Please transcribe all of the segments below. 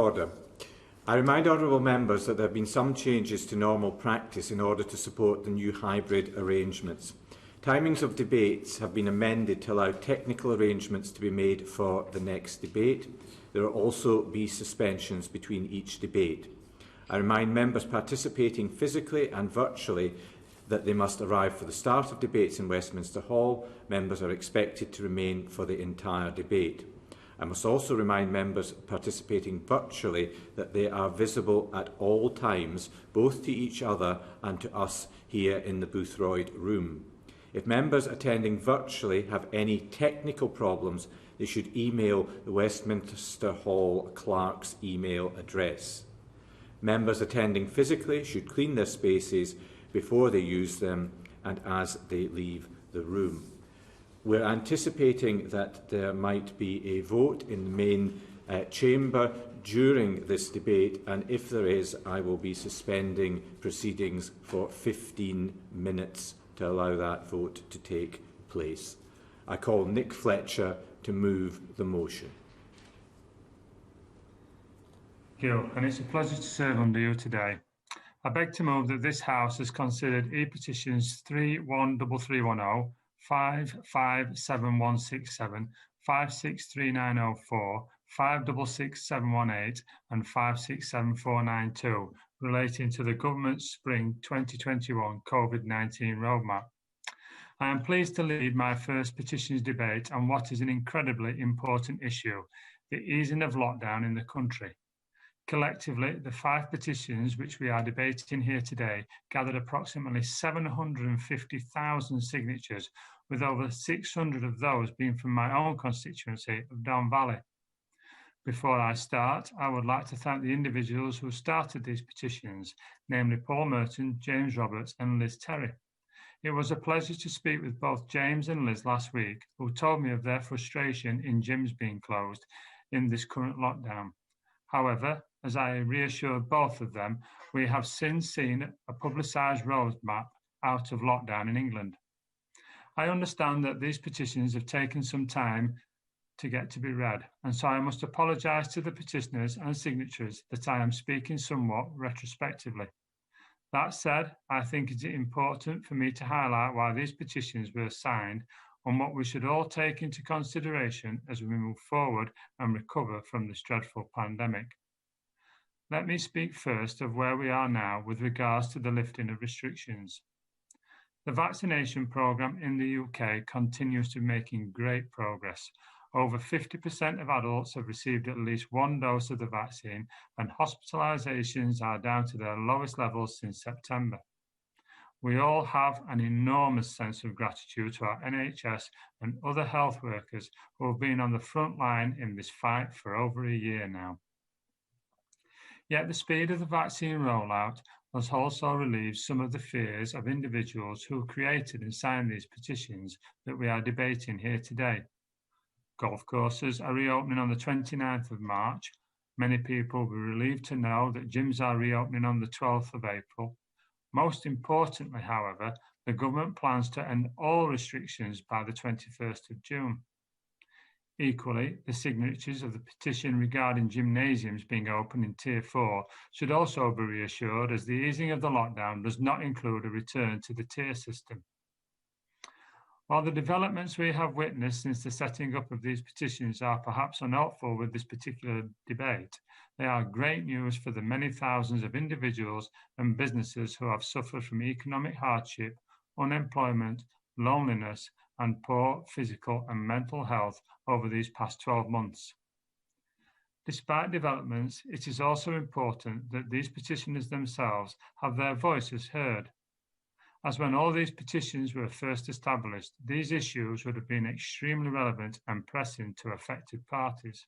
Order. I remind honourable members that there have been some changes to normal practice in order to support the new hybrid arrangements. Timings of debates have been amended to allow technical arrangements to be made for the next debate. There will also be suspensions between each debate. I remind members participating physically and virtually that they must arrive for the start of debates in Westminster Hall. Members are expected to remain for the entire debate. I must also remind members participating virtually that they are visible at all times, both to each other and to us here in the Boothroyd room. If members attending virtually have any technical problems, they should email the Westminster Hall clerk's email address. Members attending physically should clean their spaces before they use them and as they leave the room. We're anticipating that there might be a vote in the main chamber during this debate, and if there is, I will be suspending proceedings for 15 minutes to allow that vote to take place. I call Nick Fletcher to move the motion. Thank you, and it's a pleasure to serve under you today. I beg to move that this House has considered E-petitions 313310, 557167, 563904, 566718 and 567492 relating to the Government's Spring 2021 Covid-19 roadmap. I am pleased to lead my first petitions debate on what is an incredibly important issue, the easing of lockdown in the country. Collectively, the 5 petitions which we are debating here today gathered approximately 750,000 signatures, with over 600 of those being from my own constituency of Down Valley. Before I start, I would like to thank the individuals who started these petitions, namely Paul Merton, James Roberts and Liz Terry. It was a pleasure to speak with both James and Liz last week, who told me of their frustration in gyms being closed in this current lockdown. However, as I reassured both of them, we have since seen a publicised roadmap out of lockdown in England. I understand that these petitions have taken some time to get to be read, and so I must apologise to the petitioners and signatories that I am speaking somewhat retrospectively. That said, I think it is important for me to highlight why these petitions were signed and what we should all take into consideration as we move forward and recover from this dreadful pandemic. Let me speak first of where we are now with regards to the lifting of restrictions. The vaccination programme in the UK continues to be making great progress. Over 50% of adults have received at least 1 dose of the vaccine, and hospitalisations are down to their lowest levels since September. We all have an enormous sense of gratitude to our NHS and other health workers who have been on the front line in this fight for over a year now. Yet the speed of the vaccine rollout has also relieved some of the fears of individuals who created and signed these petitions that we are debating here today. Golf courses are reopening on the 29th of March. Many people will be relieved to know that gyms are reopening on the 12th of April. Most importantly, however, the government plans to end all restrictions by the 21st of June. Equally, the signatories of the petition regarding gymnasiums being open in Tier 4 should also be reassured, as the easing of the lockdown does not include a return to the tier system. While the developments we have witnessed since the setting up of these petitions are perhaps unhelpful with this particular debate, they are great news for the many thousands of individuals and businesses who have suffered from economic hardship, unemployment, loneliness, and poor physical and mental health over these past 12 months. Despite developments, it is also important that these petitioners themselves have their voices heard. As when all these petitions were first established, these issues would have been extremely relevant and pressing to affected parties.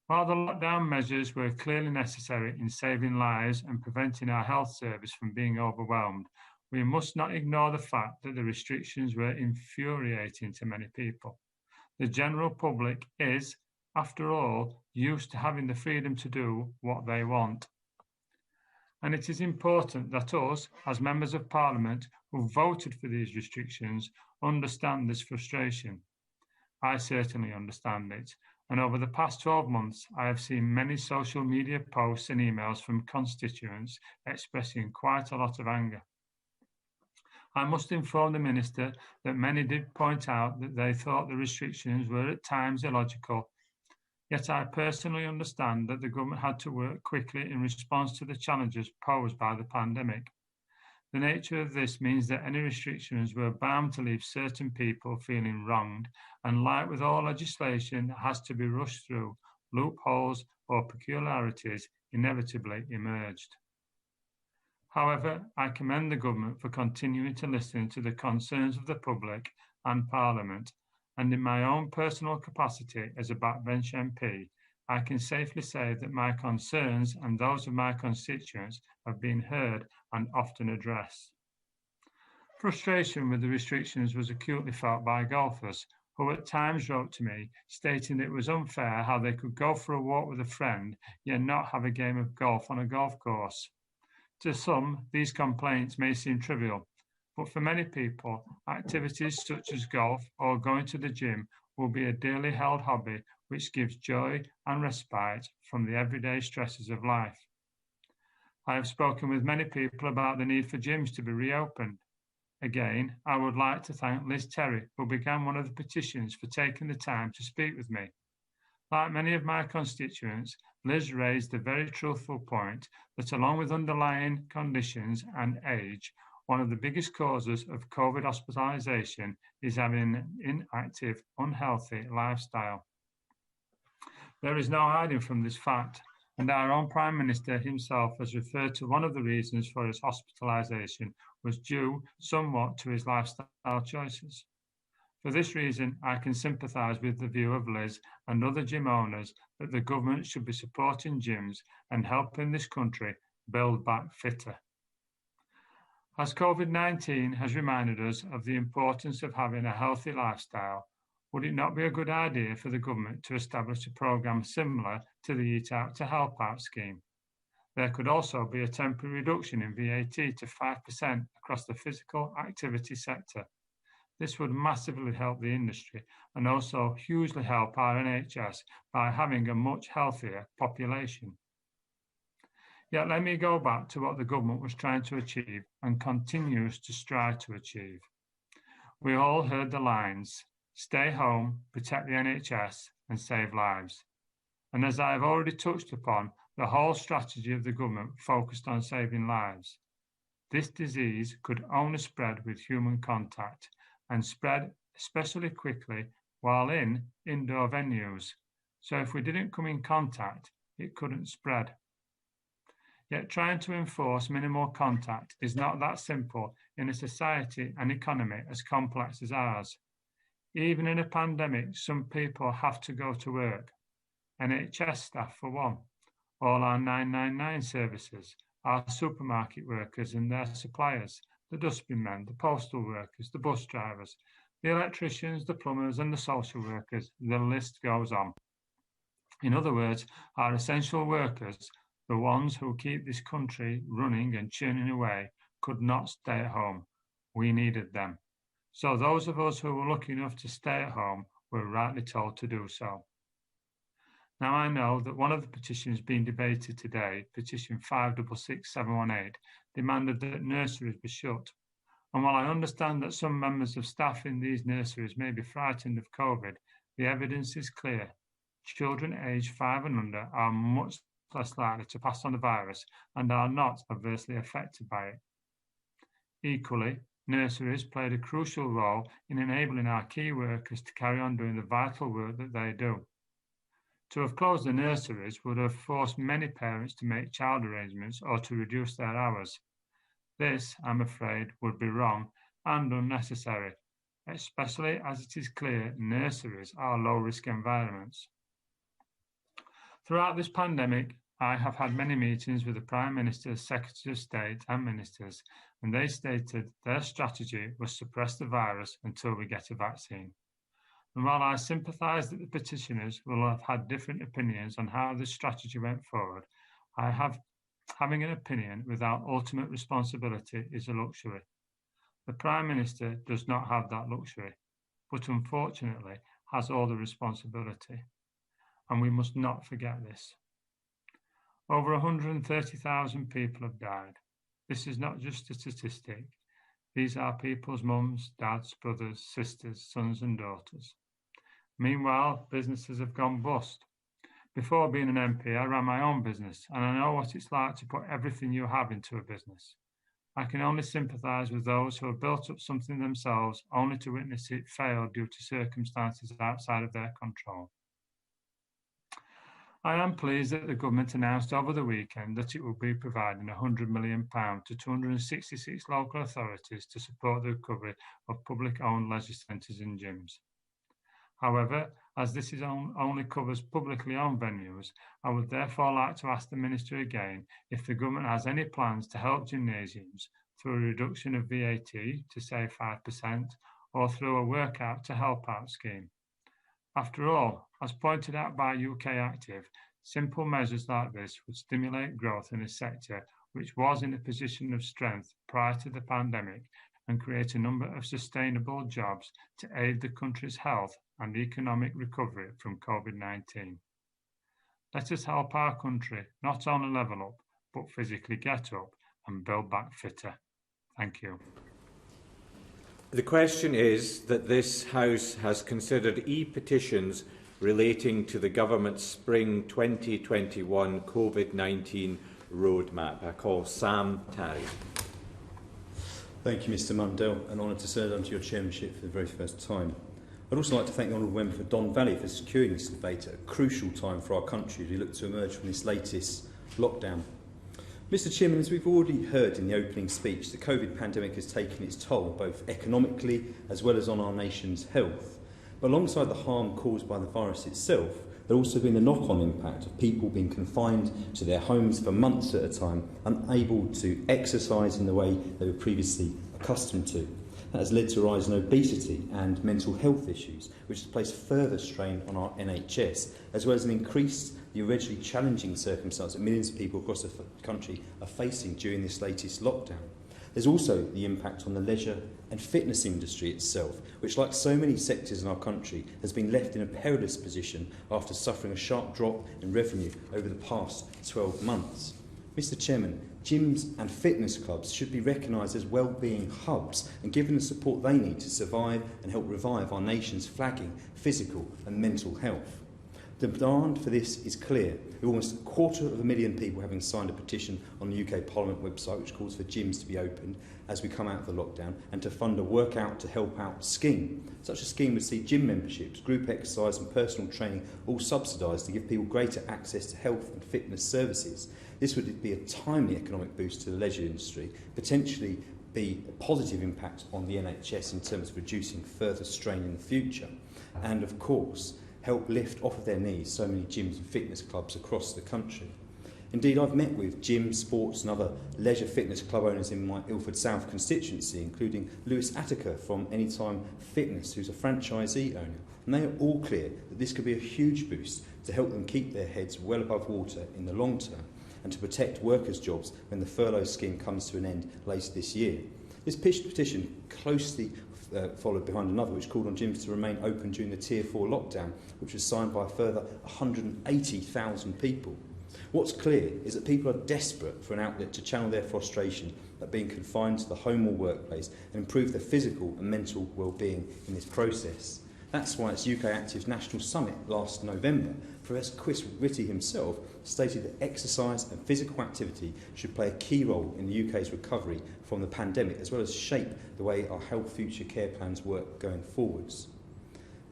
While the lockdown measures were clearly necessary in saving lives and preventing our health service from being overwhelmed, we must not ignore the fact that the restrictions were infuriating to many people. The general public is, after all, used to having the freedom to do what they want. And it is important that us, as members of Parliament who voted for these restrictions, understand this frustration. I certainly understand it. and over the past 12 months, I have seen many social media posts and emails from constituents expressing quite a lot of anger. I must inform the Minister that many did point out that they thought the restrictions were at times illogical, yet I personally understand that the government had to work quickly in response to the challenges posed by the pandemic. The nature of this means that any restrictions were bound to leave certain people feeling wronged, and like with all legislation that has to be rushed through, loopholes or peculiarities inevitably emerged. However, I commend the government for continuing to listen to the concerns of the public and Parliament, and in my own personal capacity as a backbench MP, I can safely say that my concerns and those of my constituents have been heard and often addressed. Frustration with the restrictions was acutely felt by golfers, who at times wrote to me stating that it was unfair how they could go for a walk with a friend yet not have a game of golf on a golf course. To some, these complaints may seem trivial, but for many people, activities such as golf or going to the gym will be a dearly held hobby which gives joy and respite from the everyday stresses of life. I have spoken with many people about the need for gyms to be reopened. Again, I would like to thank Liz Terry, who began one of the petitions, for taking the time to speak with me. Like many of my constituents, Liz raised the very truthful point that along with underlying conditions and age, one of the biggest causes of COVID hospitalisation is having an inactive, unhealthy lifestyle. There is no hiding from this fact, and our own Prime Minister himself has referred to one of the reasons for his hospitalisation was due somewhat to his lifestyle choices. For this reason, I can sympathise with the view of Liz and other gym owners that the government should be supporting gyms and helping this country build back fitter. As COVID-19 has reminded us of the importance of having a healthy lifestyle, would it not be a good idea for the government to establish a programme similar to the Eat Out to Help Out scheme? There could also be a temporary reduction in VAT to 5% across the physical activity sector. This would massively help the industry and also hugely help our NHS by having a much healthier population. Yet let me go back to what the government was trying to achieve and continues to strive to achieve. We all heard the lines, stay home, protect the NHS and save lives. And as I have already touched upon, the whole strategy of the government focused on saving lives. This disease could only spread with human contact and spread especially quickly while in indoor venues. So if we didn't come in contact, it couldn't spread. Yet trying to enforce minimal contact is not that simple in a society and economy as complex as ours. Even in a pandemic, some people have to go to work. NHS staff for one, all our 999 services, our supermarket workers and their suppliers, the dustbin men, the postal workers, the bus drivers, the electricians, the plumbers and the social workers, the list goes on. In other words, our essential workers, the ones who keep this country running and churning away, could not stay at home. We needed them. So those of us who were lucky enough to stay at home were rightly told to do so. Now I know that one of the petitions being debated today, petition 566718, demanded that nurseries be shut. And while I understand that some members of staff in these nurseries may be frightened of COVID, the evidence is clear. Children aged 5 and under are much less likely to pass on the virus and are not adversely affected by it. Equally, nurseries played a crucial role in enabling our key workers to carry on doing the vital work that they do. To have closed the nurseries would have forced many parents to make child arrangements or to reduce their hours. This, I'm afraid, would be wrong and unnecessary, especially as it is clear nurseries are low-risk environments. Throughout this pandemic, I have had many meetings with the Prime Minister, Secretary of State and Ministers, and they stated their strategy was suppress the virus until we get a vaccine. And while I sympathise that the petitioners will have had different opinions on how this strategy went forward, having an opinion without ultimate responsibility is a luxury. The Prime Minister does not have that luxury, but unfortunately has all the responsibility. and we must not forget this. Over 130,000 people have died. This is not just a statistic. These are people's mums, dads, brothers, sisters, sons and daughters. Meanwhile, businesses have gone bust. Before being an MP, I ran my own business, and I know what it's like to put everything you have into a business. I can only sympathise with those who have built up something themselves only to witness it fail due to circumstances outside of their control. I am pleased that the government announced over the weekend that it will be providing £100 million to 266 local authorities to support the recovery of public-owned leisure centres and gyms. However, as this only covers publicly owned venues, I would therefore like to ask the Minister again if the government has any plans to help gymnasiums through a reduction of VAT to say 5% or through a workout to help out scheme. After all, as pointed out by UK Active, simple measures like this would stimulate growth in a sector which was in a position of strength prior to the pandemic and create a number of sustainable jobs to aid the country's health and economic recovery from Covid-19. Let us help our country not only level up, but physically get up and build back fitter. Thank you. The question is that this House has considered e-petitions relating to the Government's Spring 2021 Covid-19 roadmap. I call Sam Tarry. Thank you, Mr Mundell, and honoured to serve under your chairmanship for the very first time. I'd also like to thank the Honourable Member for Don Valley for securing this debate at a crucial time for our country as we look to emerge from this latest lockdown. Mr Chairman, as we've already heard in the opening speech, the COVID pandemic has taken its toll, both economically as well as on our nation's health. But alongside the harm caused by the virus itself, there has also been the knock-on impact of people being confined to their homes for months at a time, unable to exercise in the way they were previously accustomed to. That has led to a rise in obesity and mental health issues, which has placed further strain on our NHS, as well as an increased the already challenging circumstance that millions of people across the country are facing during this latest lockdown. There's also the impact on the leisure and fitness industry itself, which, like so many sectors in our country, has been left in a perilous position after suffering a sharp drop in revenue over the past 12 months. Mr Chairman, gyms and fitness clubs should be recognised as well-being hubs and given the support they need to survive and help revive our nation's flagging physical and mental health. The demand for this is clear, with almost 250,000 people having signed a petition on the UK Parliament website which calls for gyms to be opened as we come out of the lockdown and to fund a workout to help out scheme. Such a scheme would see gym memberships, group exercise and personal training all subsidised to give people greater access to health and fitness services. This would be a timely economic boost to the leisure industry, potentially be a positive impact on the NHS in terms of reducing further strain in the future, and of course help lift off of their knees so many gyms and fitness clubs across the country. Indeed, I've met with gym, sports and other leisure fitness club owners in my Ilford South constituency, including Lewis Attica from Anytime Fitness, who's a franchisee owner, and they are all clear that this could be a huge boost to help them keep their heads well above water in the long term and to protect workers' jobs when the furlough scheme comes to an end later this year. This petition closely followed behind another which called on gyms to remain open during the Tier 4 lockdown, which was signed by a further 180,000 people. What's clear is that people are desperate for an outlet to channel their frustration at being confined to the home or workplace and improve their physical and mental well-being in this process. That's why at UK Active's National Summit last November, Professor Chris Whitty himself stated that exercise and physical activity should play a key role in the UK's recovery from the pandemic, as well as shape the way our health future care plans work going forwards.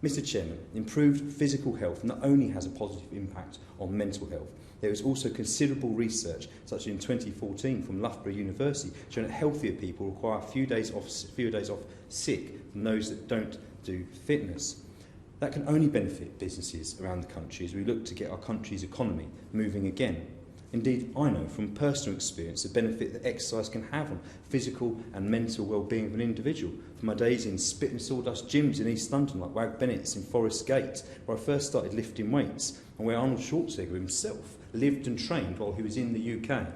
Mr Chairman, improved physical health not only has a positive impact on mental health, there is also considerable research, such as in 2014 from Loughborough University, showing that healthier people require fewer days off sick than those that don't do fitness. That can only benefit businesses around the country as we look to get our country's economy moving again. Indeed, I know from personal experience the benefit that exercise can have on physical and mental well-being of an individual. From my days in spit and sawdust gyms in East London like Wag Bennett's in Forest Gate, where I first started lifting weights, and where Arnold Schwarzenegger himself lived and trained while he was in the UK,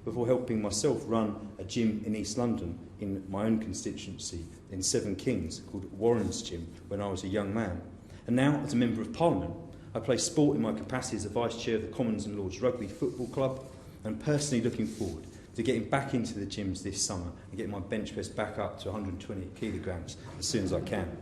before helping myself run a gym in East London in my own constituency in Seven Kings called Warren's Gym when I was a young man. And now, as a Member of Parliament, I play sport in my capacity as the Vice Chair of the Commons and Lords Rugby Football Club, and personally looking forward to getting back into the gyms this summer and getting my bench press back up to 120 kilograms as soon as I can.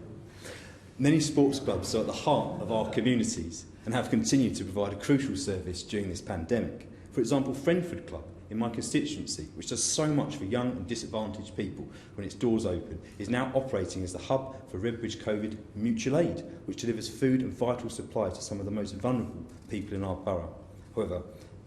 Many sports clubs are at the heart of our communities and have continued to provide a crucial service during this pandemic. For example, Friendford Club in my constituency, which does so much for young and disadvantaged people when its doors open, is now operating as the hub for Redbridge COVID Mutual Aid, which delivers food and vital supplies to some of the most vulnerable people in our borough. However,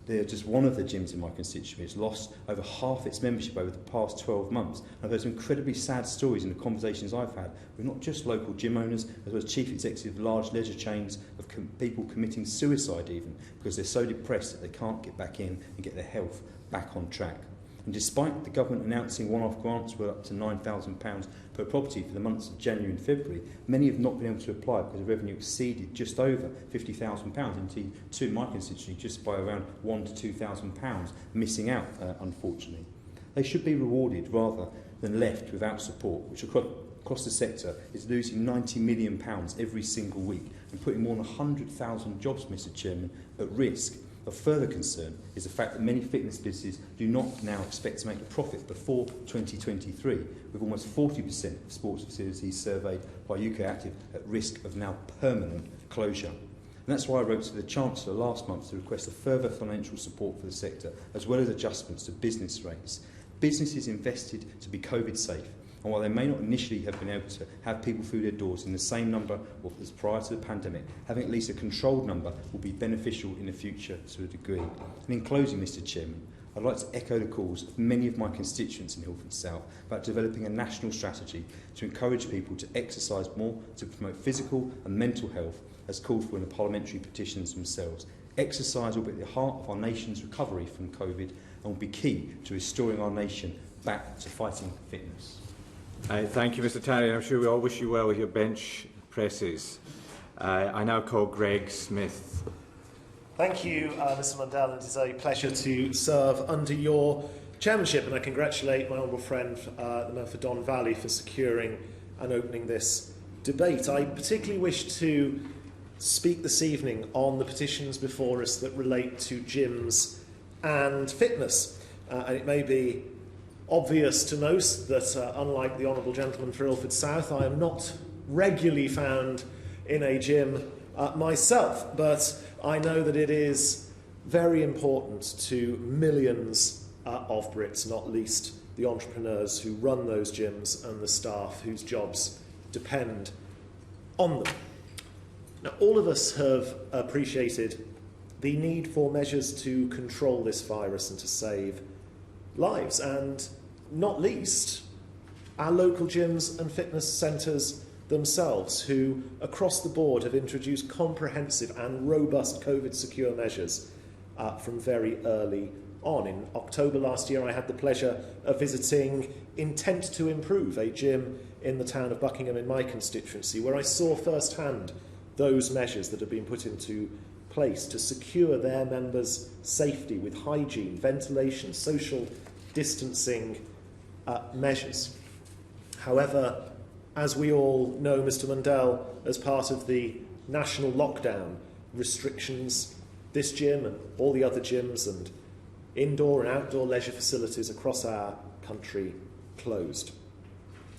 they are just one of the gyms in my constituency. It's lost over half its membership over the past 12 months. I've heard some incredibly sad stories in the conversations I've had with not just local gym owners, as well as chief executives of large leisure chains, of people committing suicide even, because they're so depressed that they can't get back in and get their health back on track. And despite the government announcing one-off grants worth up to £9,000 per property for the months of January and February, many have not been able to apply because the revenue exceeded just over £50,000, indeed to my constituency just by around £1,000 to £2,000, missing out, unfortunately. They should be rewarded rather than left without support, which across the sector is losing £90 million every single week and putting more than 100,000 jobs, Mr Chairman, at risk. Of further concern is the fact that many fitness businesses do not now expect to make a profit before 2023, with almost 40% of sports facilities surveyed by UK Active at risk of now permanent closure. And that's why I wrote to the Chancellor last month to request a further financial support for the sector, as well as adjustments to business rates. Businesses invested to be COVID safe, and while they may not initially have been able to have people through their doors in the same number as prior to the pandemic, having at least a controlled number will be beneficial in the future to a degree. And in closing, Mr Chairman, I'd like to echo the calls of many of my constituents in Hilford South about developing a national strategy to encourage people to exercise more, to promote physical and mental health, as called for in the parliamentary petitions themselves. Exercise will be at the heart of our nation's recovery from COVID and will be key to restoring our nation back to fighting fitness. Thank you, Mr Tarry. I'm sure we all wish you well with your bench presses. I now call Greg Smith. Thank you, Mr Mundell. It is a pleasure to serve under your chairmanship, and I congratulate my honourable friend, the member for Don Valley, for securing and opening this debate. I particularly wish to speak this evening on the petitions before us that relate to gyms and fitness. And it may be obvious to most that, unlike the honourable gentleman for Ilford South, I am not regularly found in a gym myself, but I know that it is very important to millions of Brits, not least the entrepreneurs who run those gyms and the staff whose jobs depend on them. Now, all of us have appreciated the need for measures to control this virus and to save lives, and not least our local gyms and fitness centres themselves, who across the board have introduced comprehensive and robust COVID-secure measures from very early on. In October last year, I had the pleasure of visiting Intent to Improve, a gym in the town of Buckingham in my constituency, where I saw firsthand those measures that have been put into place to secure their members' safety with hygiene, ventilation, social distancing measures. However, as we all know, Mr Mundell, as part of the national lockdown restrictions, this gym and all the other gyms and indoor and outdoor leisure facilities across our country closed.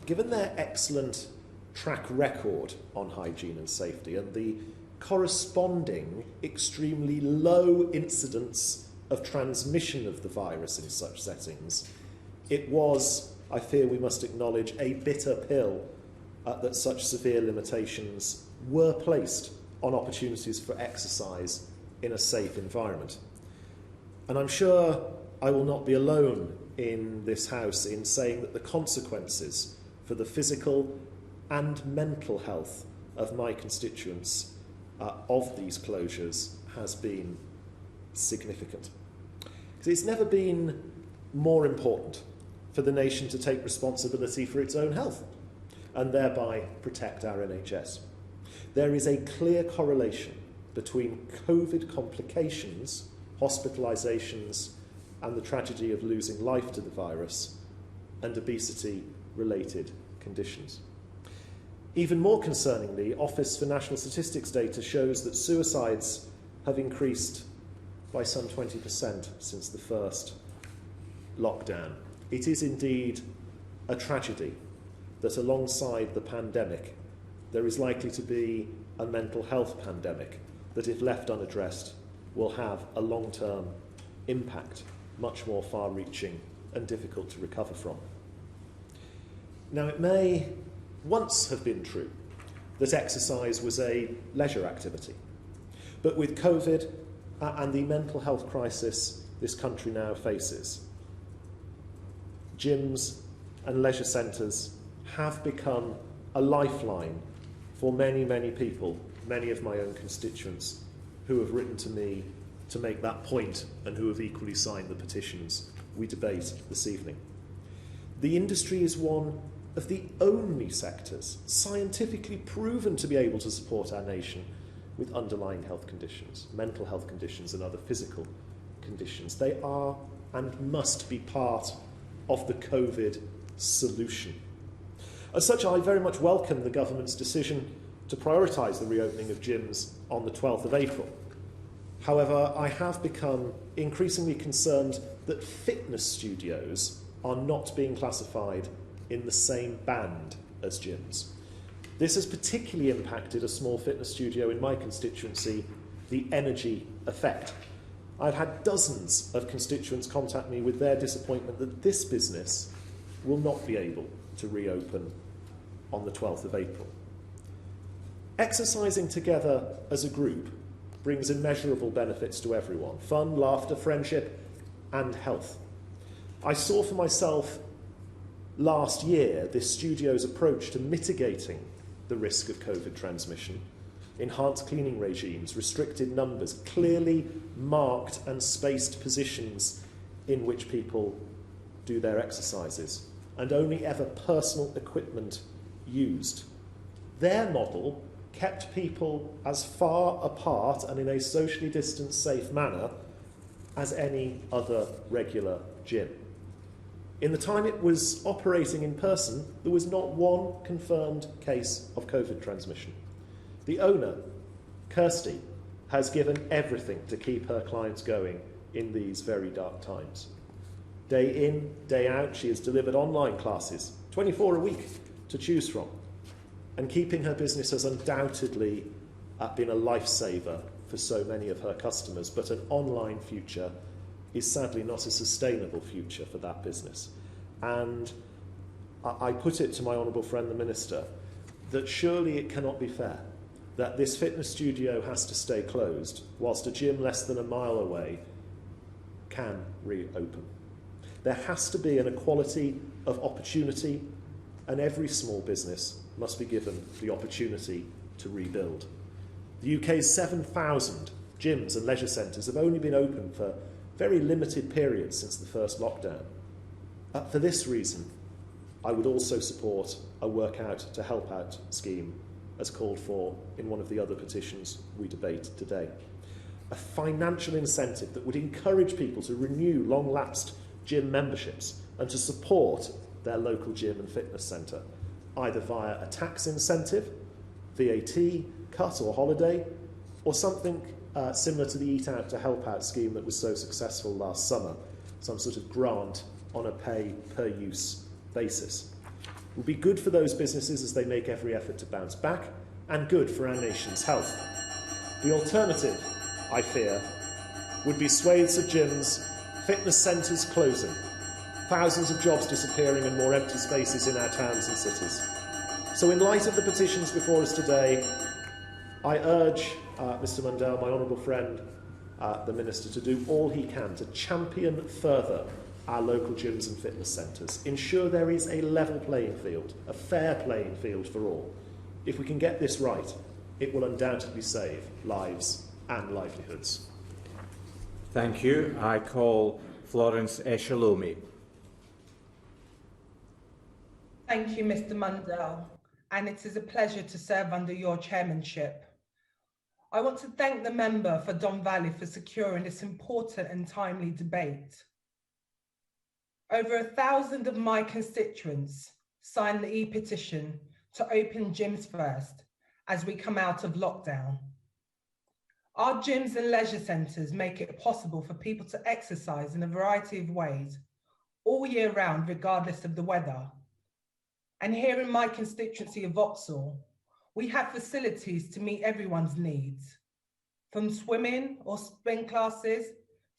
Given their excellent track record on hygiene and safety and the corresponding extremely low incidence of transmission of the virus in such settings, it was, I fear we must acknowledge, a bitter pill that such severe limitations were placed on opportunities for exercise in a safe environment. And I'm sure I will not be alone in this House in saying that the consequences for the physical and mental health of my constituents of these closures has been significant. Because it's never been more important for the nation to take responsibility for its own health and thereby protect our NHS. There is a clear correlation between COVID complications, hospitalisations, and the tragedy of losing life to the virus and obesity-related conditions. Even more concerningly, Office for National Statistics data shows that suicides have increased by some 20% since the first lockdown. It is indeed a tragedy that alongside the pandemic, there is likely to be a mental health pandemic that, if left unaddressed, will have a long-term impact, much more far-reaching and difficult to recover from. Now, it may once have been true that exercise was a leisure activity, but with COVID and the mental health crisis this country now faces, gyms and leisure centres have become a lifeline for many, many people, many of my own constituents who have written to me to make that point and who have equally signed the petitions we debate this evening. The industry is one of the only sectors scientifically proven to be able to support our nation with underlying health conditions, mental health conditions and other physical conditions. They are and must be part of the COVID solution. As such, I very much welcome the government's decision to prioritise the reopening of gyms on the 12th of April. However, I have become increasingly concerned that fitness studios are not being classified in the same band as gyms. This has particularly impacted a small fitness studio in my constituency, the Energy Effect. I've had dozens of constituents contact me with their disappointment that this business will not be able to reopen on the 12th of April. Exercising together as a group brings immeasurable benefits to everyone: fun, laughter, friendship, and health. I saw for myself last year this studio's approach to mitigating the risk of COVID transmission: enhanced cleaning regimes, restricted numbers, clearly marked and spaced positions in which people do their exercises, and only ever personal equipment used. Their model kept people as far apart and in a socially distanced, safe manner as any other regular gym. In the time it was operating in person, there was not one confirmed case of COVID transmission. The owner, Kirsty, has given everything to keep her clients going in these very dark times. Day in, day out, she has delivered online classes, 24 a week to choose from. And keeping her business has undoubtedly been a lifesaver for so many of her customers, but an online future is sadly not a sustainable future for that business. And I put it to my honourable friend the Minister that surely it cannot be fair that this fitness studio has to stay closed whilst a gym less than a mile away can reopen. There has to be an equality of opportunity, and every small business must be given the opportunity to rebuild. The UK's 7,000 gyms and leisure centres have only been open for very limited periods since the first lockdown. For this reason, I would also support a Work Out to Help Out scheme as called for in one of the other petitions we debate today. A financial incentive that would encourage people to renew long-lapsed gym memberships and to support their local gym and fitness centre, either via a tax incentive, VAT cut or holiday, or something similar to the Eat Out to Help Out scheme that was so successful last summer, some sort of grant on a pay-per-use basis. It will be good for those businesses as they make every effort to bounce back, and good for our nation's health. The alternative, I fear, would be swathes of gyms, fitness centres closing, thousands of jobs disappearing and more empty spaces in our towns and cities. So in light of the petitions before us today, I urge Mr Mundell, my honourable friend, the Minister, to do all he can to champion further our local gyms and fitness centres. Ensure there is a level playing field, a fair playing field for all. If we can get this right, it will undoubtedly save lives and livelihoods. Thank you. I call Florence Eshalomi. Thank you, Mr Mundell, and it is a pleasure to serve under your chairmanship. I want to thank the member for Don Valley for securing this important and timely debate. Over 1,000 of my constituents signed the e-petition to open gyms first as we come out of lockdown. Our gyms and leisure centres make it possible for people to exercise in a variety of ways all year round, regardless of the weather. And here in my constituency of Vauxhall, we have facilities to meet everyone's needs, from swimming or spin classes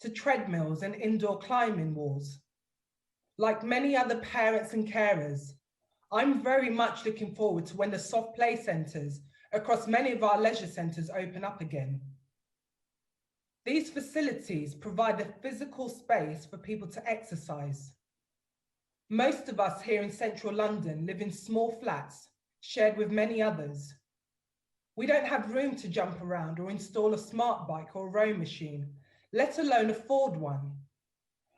to treadmills and indoor climbing walls. Like many other parents and carers, I'm very much looking forward to when the soft play centres across many of our leisure centres open up again. These facilities provide a physical space for people to exercise. Most of us here in central London live in small flats shared with many others. We don't have room to jump around or install a smart bike or row machine, let alone afford one.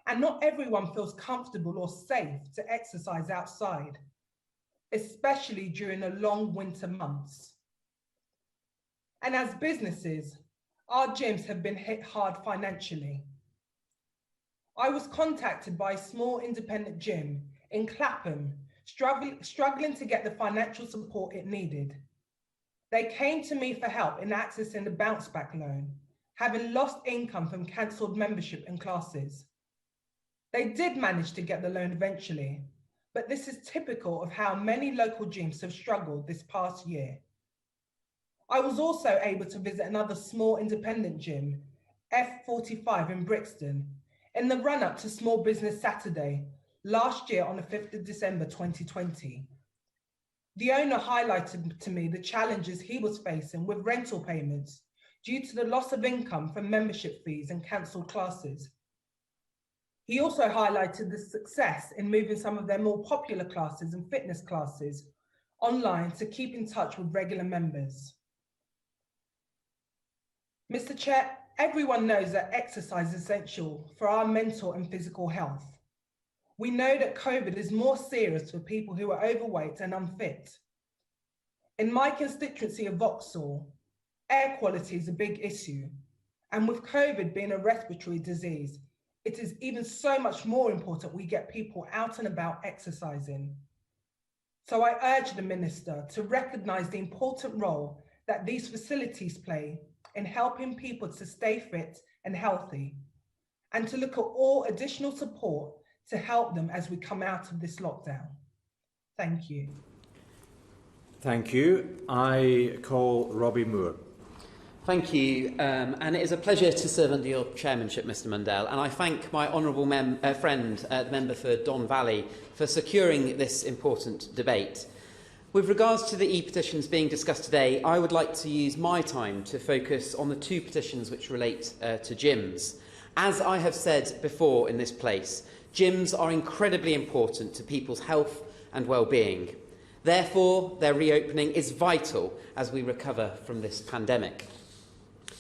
And not everyone feels comfortable or safe to exercise outside, especially during the long winter months. And as businesses, our gyms have been hit hard financially. I was contacted by a small independent gym in Clapham, struggling to get the financial support it needed. They came to me for help in accessing the bounce back loan, having lost income from cancelled membership and classes. They did manage to get the loan eventually, but this is typical of how many local gyms have struggled this past year. I was also able to visit another small independent gym, F45 in Brixton, in the run-up to Small Business Saturday last year on the 5th of December 2020. The owner highlighted to me the challenges he was facing with rental payments due to the loss of income from membership fees and cancelled classes. He also highlighted the success in moving some of their more popular classes and fitness classes online to keep in touch with regular members. Mr. Chair, everyone knows that exercise is essential for our mental and physical health. We know that COVID is more serious for people who are overweight and unfit. In my constituency of Vauxhall, air quality is a big issue, and with COVID being a respiratory disease, it is even so much more important we get people out and about exercising. So I urge the Minister to recognise the important role that these facilities play in helping people to stay fit and healthy, and to look at all additional support to help them as we come out of this lockdown. Thank you. Thank you. I call Robbie Moore. Thank you, and it is a pleasure to serve under your chairmanship, Mr Mundell, and I thank my honourable friend, the member for Don Valley, for securing this important debate. With regards to the e-petitions being discussed today, I would like to use my time to focus on the two petitions which relate to gyms. As I have said before in this place, gyms are incredibly important to people's health and well-being. Therefore, their reopening is vital as we recover from this pandemic.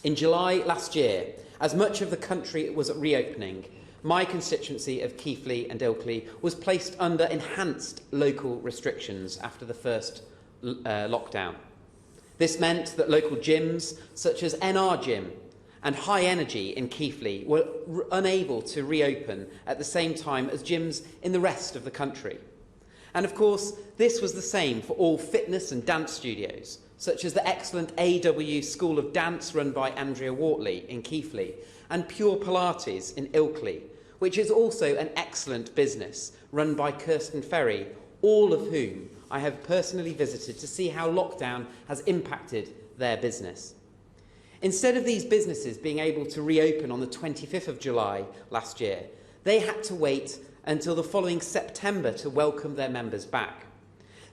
In July last year, as much of the country was reopening, my constituency of Keighley and Ilkley was placed under enhanced local restrictions after the first lockdown. This meant that local gyms, such as NR Gym and High Energy in Keighley, were unable to reopen at the same time as gyms in the rest of the country. And of course, this was the same for all fitness and dance studios, such as the excellent AW School of Dance run by Andrea Wortley in Keighley, and Pure Pilates in Ilkley, which is also an excellent business run by Kirsten Ferry, all of whom I have personally visited to see how lockdown has impacted their business. Instead of these businesses being able to reopen on the 25th of July last year, they had to wait until the following September to welcome their members back.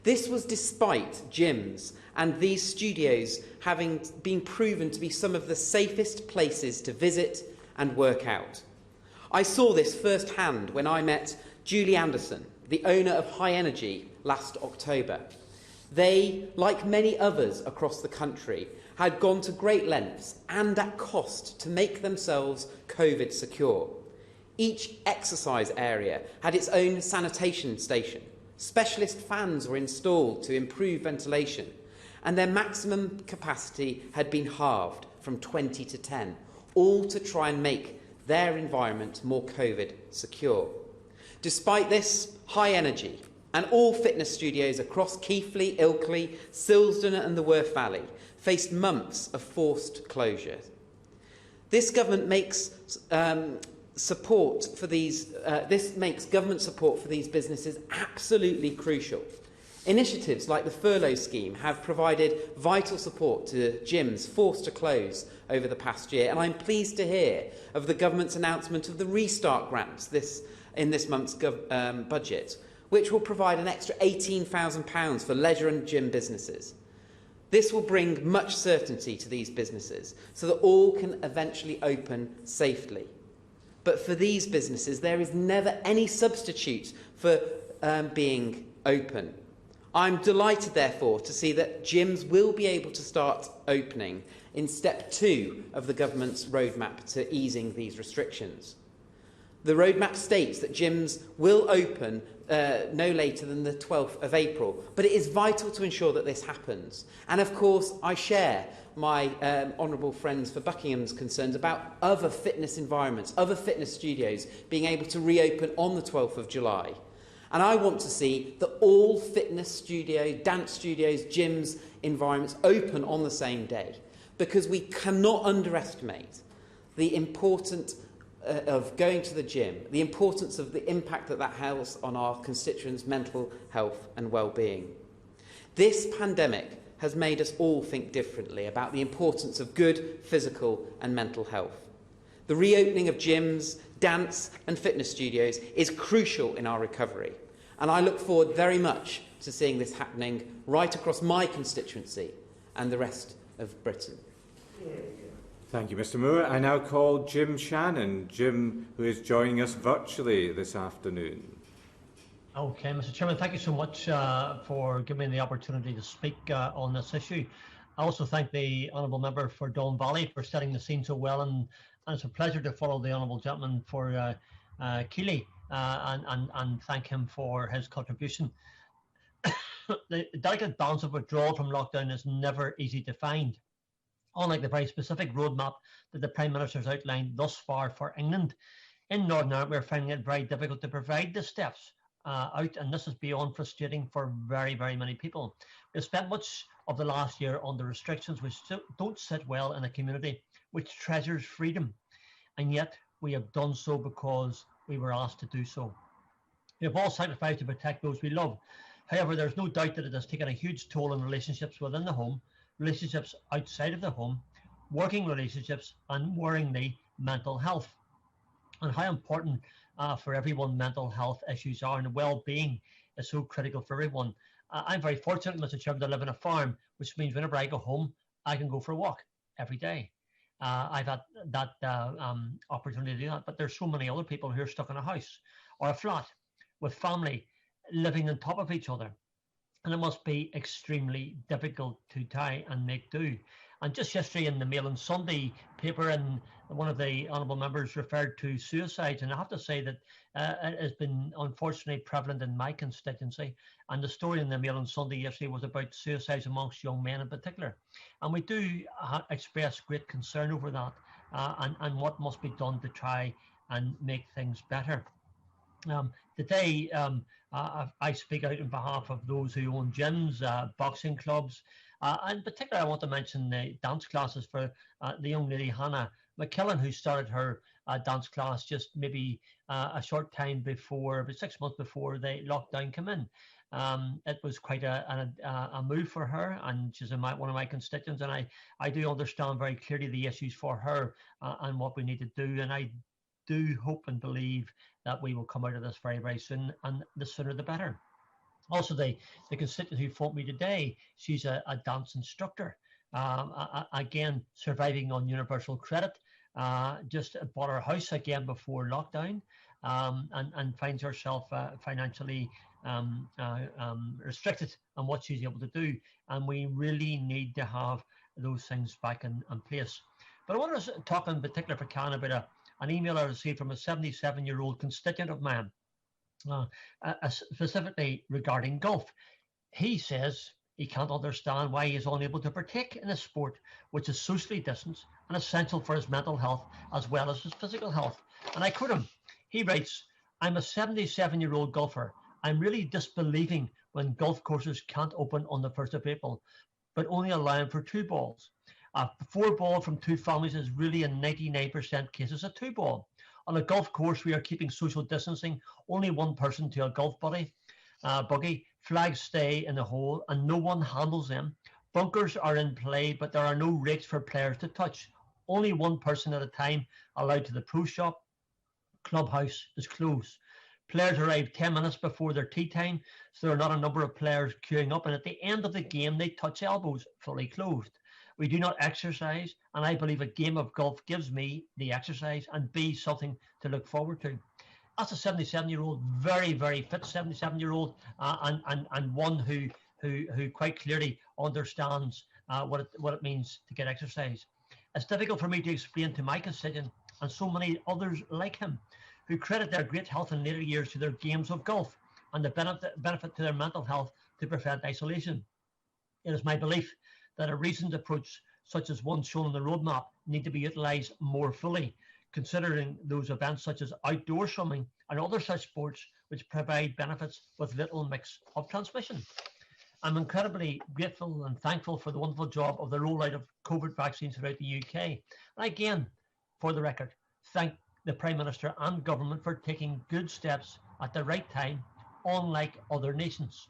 This was despite gyms and these studios having been proven to be some of the safest places to visit and work out. I saw this firsthand when I met Julie Anderson, the owner of High Energy, last October. They, like many others across the country, had gone to great lengths and at cost to make themselves COVID secure. Each exercise area had its own sanitation station. Specialist fans were installed to improve ventilation, and their maximum capacity had been halved from 20 to 10, all to try and make their environment more COVID secure. Despite this, High Energy, And all fitness studios across Keighley, Ilkley, Silsden and the Worth Valley faced months of forced closure. This government makes support for these. This makes government support for these businesses absolutely crucial. Initiatives like the furlough scheme have provided vital support to gyms forced to close over the past year, and I'm pleased to hear of the government's announcement of the restart grants in this month's budget, which will provide an extra £18,000 for leisure and gym businesses. This will bring much certainty to these businesses so that all can eventually open safely. But for these businesses, there is never any substitute for being open. I'm delighted, therefore, to see that gyms will be able to start opening in step 2 of the government's roadmap to easing these restrictions. The roadmap states that gyms will open no later than the 12th of April, but it is vital to ensure that this happens. And of course, I share my honourable friends for Buckingham's concerns about other fitness environments, other fitness studios being able to reopen on the 12th of July. And I want to see that all fitness studios, dance studios, gyms, environments open on the same day, because we cannot underestimate the importance of going to the gym, the importance of the impact that has on our constituents' mental health and well-being. This pandemic has made us all think differently about the importance of good physical and mental health. The reopening of gyms, dance and fitness studios is crucial in our recovery, and I look forward very much to seeing this happening right across my constituency and the rest of Britain. Thank you, Mr Moore. I now call Jim Shannon, Jim, who is joining us virtually this afternoon. Okay, Mr Chairman, thank you so much for giving me the opportunity to speak on this issue. I also thank the Honourable Member for Don Valley for setting the scene so well, and it's a pleasure to follow the Honourable Gentleman for Keighley and thank him for his contribution. The delicate balance of withdrawal from lockdown is never easy to find. Unlike the very specific roadmap that the Prime Minister has outlined thus far for England, in Northern Ireland we're finding it very difficult to provide the steps out, and this is beyond frustrating for very, very many people. We've spent much of the last year under restrictions which don't sit well in a community which treasures freedom, and yet we have done so because we were asked to do so. We have all sacrificed to protect those we love. However, there's no doubt that it has taken a huge toll on relationships within the home, relationships outside of the home, working relationships, and worryingly, mental health. And how important for everyone mental health issues are, and well-being is so critical for everyone. I'm very fortunate, Mr Chairman, to live in a farm, which means whenever I go home, I can go for a walk every day. I've had that opportunity to do that, but there's so many other people who are stuck in a house or a flat with family living on top of each other. And it must be extremely difficult to try and make do. And just yesterday in the Mail on Sunday paper, and one of the honourable members referred to suicides, and I have to say that it has been unfortunately prevalent in my constituency. And the story in the Mail on Sunday yesterday was about suicides amongst young men in particular. And we do express great concern over that and what must be done to try and make things better. Today, I speak out on behalf of those who own gyms, boxing clubs, and in particular I want to mention the dance classes for the young lady Hannah McKillen, who started her dance class just maybe a short time before, about 6 months before the lockdown came in. It was quite a move for her, and she's one of my constituents, and I do understand very clearly the issues for her and what we need to do, and I do hope and believe that we will come out of this very, very soon, and the sooner the better. Also, the constituent who phoned me today, she's a dance instructor, again, surviving on universal credit, just bought her house again before lockdown, and finds herself financially restricted on what she's able to do, and we really need to have those things back in place. But I want to talk in particular, if I can, about an email I received from a 77-year-old constituent of mine, specifically regarding golf. He says he can't understand why he is unable to partake in a sport which is socially distanced and essential for his mental health as well as his physical health. And I quote him. He writes, "I'm a 77-year-old golfer I'm really disbelieving when golf courses can't open on the 1st of April, but only allowing for 2 balls. 4 ball from 2 families is really in 99% cases a 2 ball. On a golf course, we are keeping social distancing, only 1 person to a golf buggy, flags stay in the hole and no one handles them. Bunkers are in play, but there are no rakes for players to touch. Only 1 person at a time allowed to the pro shop. Clubhouse is closed. Players arrive 10 minutes before their tea time, so there are not a number of players queuing up, and at the end of the game, they touch elbows, fully clothed. We do not exercise, and I believe a game of golf gives me the exercise and B, something to look forward to. That's a 77-year-old, very, very fit 77-year-old, and one who quite clearly understands what it means to get exercise. It's difficult for me to explain to my constituent and so many others like him who credit their great health in later years to their games of golf and the benefit to their mental health to prevent isolation. It is my belief that a reasoned approach such as one shown on the roadmap need to be utilised more fully, considering those events such as outdoor swimming and other such sports which provide benefits with little mix of transmission. I'm incredibly grateful and thankful for the wonderful job of the rollout of COVID vaccines throughout the UK. And again, for the record, thank the Prime Minister and Government for taking good steps at the right time, unlike other nations.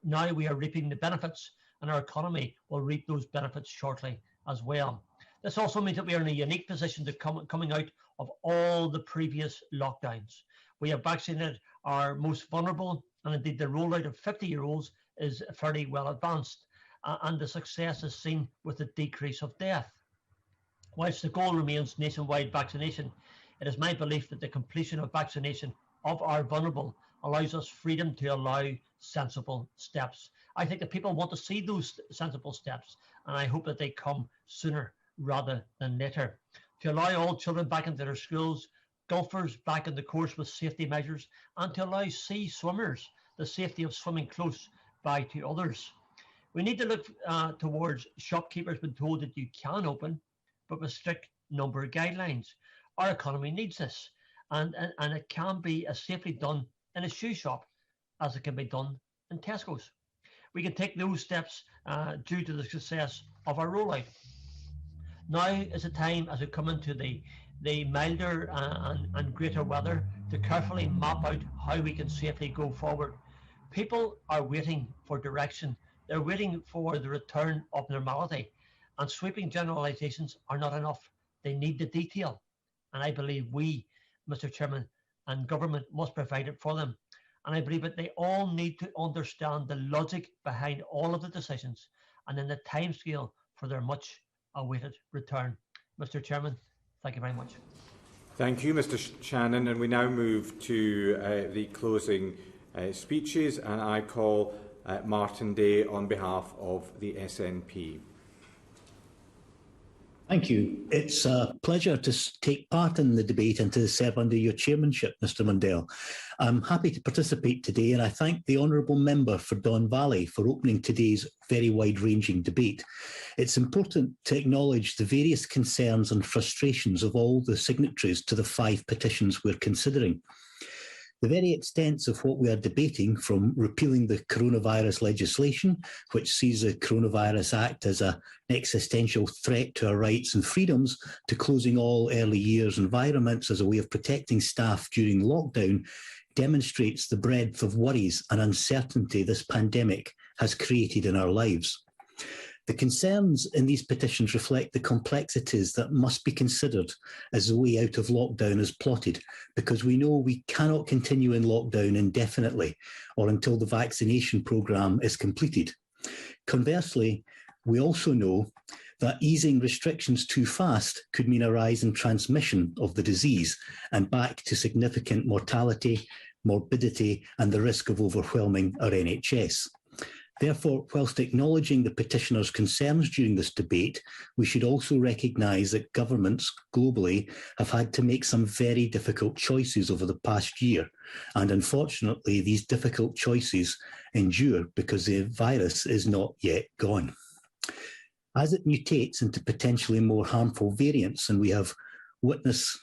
Now we are reaping the benefits, and our economy will reap those benefits shortly as well. This also means that we are in a unique position to coming out of all the previous lockdowns. We have vaccinated our most vulnerable, and indeed the rollout of 50-year-olds is fairly well advanced, and the success is seen with the decrease of death. Whilst the goal remains nationwide vaccination, it is my belief that the completion of vaccination of our vulnerable allows us freedom to allow sensible steps. I think that people want to see those sensible steps, and I hope that they come sooner rather than later. To allow all children back into their schools, golfers back in the course with safety measures, and to allow sea swimmers the safety of swimming close by to others. We need to look towards shopkeepers being told that you can open, but with strict number guidelines. Our economy needs this, and it can be as safely done in a shoe shop as it can be done in Tesco's. We can take those steps due to the success of our rollout. Now is the time, as we come into the milder and greater weather, to carefully map out how we can safely go forward. People are waiting for direction. They're waiting for the return of normality, and sweeping generalisations are not enough. They need the detail, and I believe we, Mr. Chairman, and government must provide it for them. And I believe that they all need to understand the logic behind all of the decisions and then the timescale for their much awaited return. Mr. Chairman, thank you very much. Thank you, Mr. Shannon. And we now move to the closing speeches, and I call Martin Day on behalf of the SNP. Thank you. It's a pleasure to take part in the debate and to serve under your chairmanship, Mr. Mundell. I'm happy to participate today, and I thank the honourable member for Don Valley for opening today's very wide-ranging debate. It's important to acknowledge the various concerns and frustrations of all the signatories to the 5 petitions we're considering. The very extent of what we are debating, from repealing the coronavirus legislation, which sees the Coronavirus Act as an existential threat to our rights and freedoms, to closing all early years environments as a way of protecting staff during lockdown, demonstrates the breadth of worries and uncertainty this pandemic has created in our lives. The concerns in these petitions reflect the complexities that must be considered as the way out of lockdown is plotted, because we know we cannot continue in lockdown indefinitely or until the vaccination programme is completed. Conversely, we also know that easing restrictions too fast could mean a rise in transmission of the disease and back to significant mortality, morbidity, and the risk of overwhelming our NHS. Therefore, whilst acknowledging the petitioners' concerns during this debate, we should also recognise that governments globally have had to make some very difficult choices over the past year. And unfortunately, these difficult choices endure because the virus is not yet gone. As it mutates into potentially more harmful variants, and we have witnessed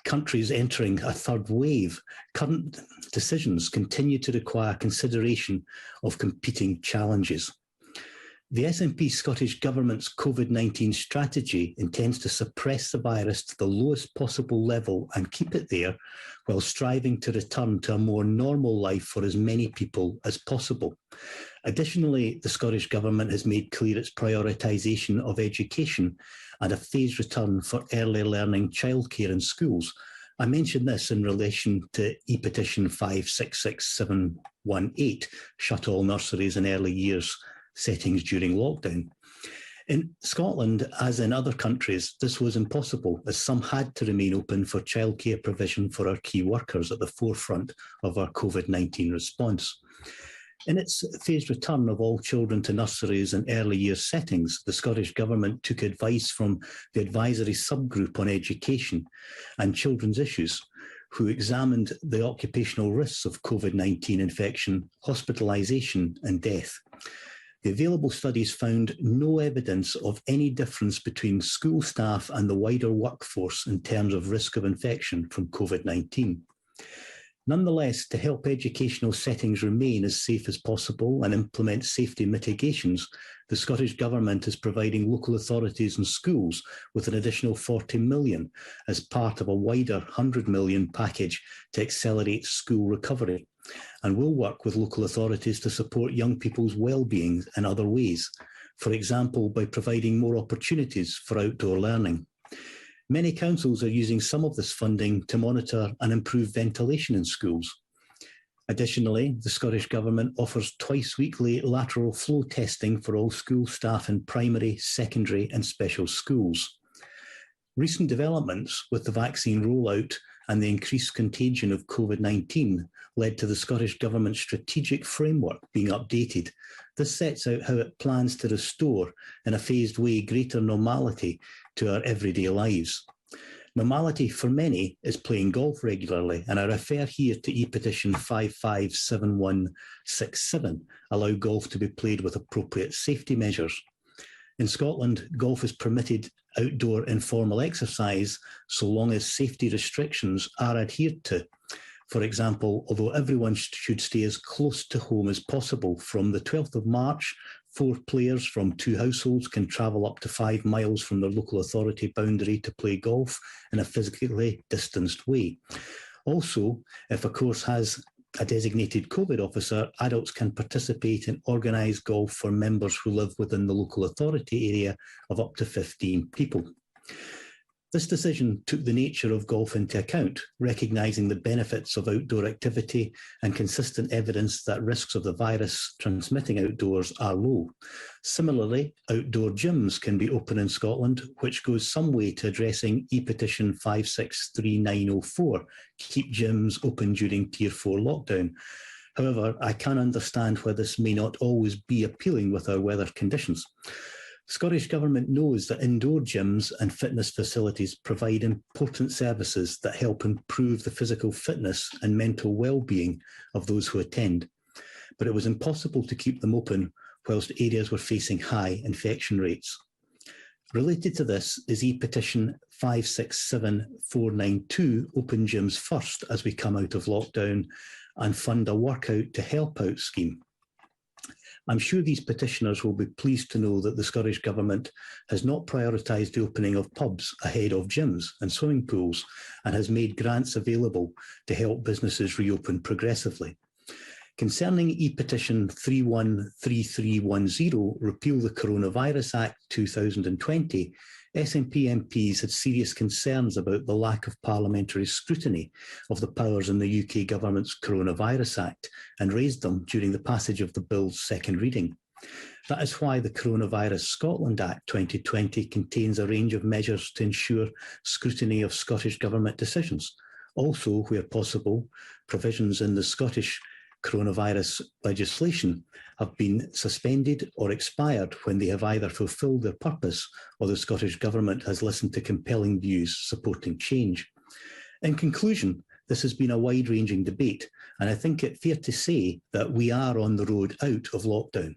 countries entering a third wave, current decisions continue to require consideration of competing challenges. The SNP Scottish Government's COVID-19 strategy intends to suppress the virus to the lowest possible level and keep it there, while striving to return to a more normal life for as many people as possible. Additionally, the Scottish Government has made clear its prioritisation of education and a phased return for early learning childcare in schools. I mention this in relation to E-petition 566718, shut all nurseries and early years settings during lockdown. In Scotland, as in other countries, this was impossible, as some had to remain open for childcare provision for our key workers at the forefront of our COVID-19 response. In its phased return of all children to nurseries and early years settings, the Scottish Government took advice from the advisory subgroup on education and children's issues, who examined the occupational risks of COVID-19 infection, hospitalisation and death. The available studies found no evidence of any difference between school staff and the wider workforce in terms of risk of infection from COVID-19. Nonetheless, to help educational settings remain as safe as possible and implement safety mitigations, the Scottish Government is providing local authorities and schools with an additional 40 million as part of a wider 100 million package to accelerate school recovery, and will work with local authorities to support young people's well-being in other ways, for example, by providing more opportunities for outdoor learning. Many councils are using some of this funding to monitor and improve ventilation in schools. Additionally, the Scottish Government offers twice-weekly lateral flow testing for all school staff in primary, secondary and special schools. Recent developments with the vaccine rollout and the increased contagion of COVID-19 led to the Scottish Government's strategic framework being updated. This sets out how it plans to restore, in a phased way, greater normality to our everyday lives. Normality for many is playing golf regularly, and I refer here to E-petition 557167, allow golf to be played with appropriate safety measures. In Scotland, golf is permitted outdoor informal exercise so long as safety restrictions are adhered to. For example, although everyone should stay as close to home as possible, from the 12th of March, 4 players from 2 households can travel up to 5 miles from their local authority boundary to play golf in a physically distanced way. Also, if a course has a designated COVID officer, adults can participate in organised golf for members who live within the local authority area of up to 15 people. This decision took the nature of golf into account, recognising the benefits of outdoor activity and consistent evidence that risks of the virus transmitting outdoors are low. Similarly, outdoor gyms can be open in Scotland, which goes some way to addressing E-petition 563904, keep gyms open during Tier 4 lockdown. However, I can understand why this may not always be appealing with our weather conditions. The Scottish Government knows that indoor gyms and fitness facilities provide important services that help improve the physical fitness and mental well-being of those who attend, but it was impossible to keep them open whilst areas were facing high infection rates. Related to this is E-petition 567492, Open Gyms First as we come out of lockdown and fund a Workout to Help Out scheme. I'm sure these petitioners will be pleased to know that the Scottish Government has not prioritised the opening of pubs ahead of gyms and swimming pools, and has made grants available to help businesses reopen progressively. Concerning E-petition 313310, Repeal the Coronavirus Act 2020, SNP MPs had serious concerns about the lack of parliamentary scrutiny of the powers in the UK Government's Coronavirus Act and raised them during the passage of the bill's second reading. That is why the Coronavirus Scotland Act 2020 contains a range of measures to ensure scrutiny of Scottish Government decisions. Also, where possible, provisions in the Scottish coronavirus legislation have been suspended or expired when they have either fulfilled their purpose or the Scottish Government has listened to compelling views supporting change. In conclusion, this has been a wide-ranging debate, and I think it fair to say that we are on the road out of lockdown.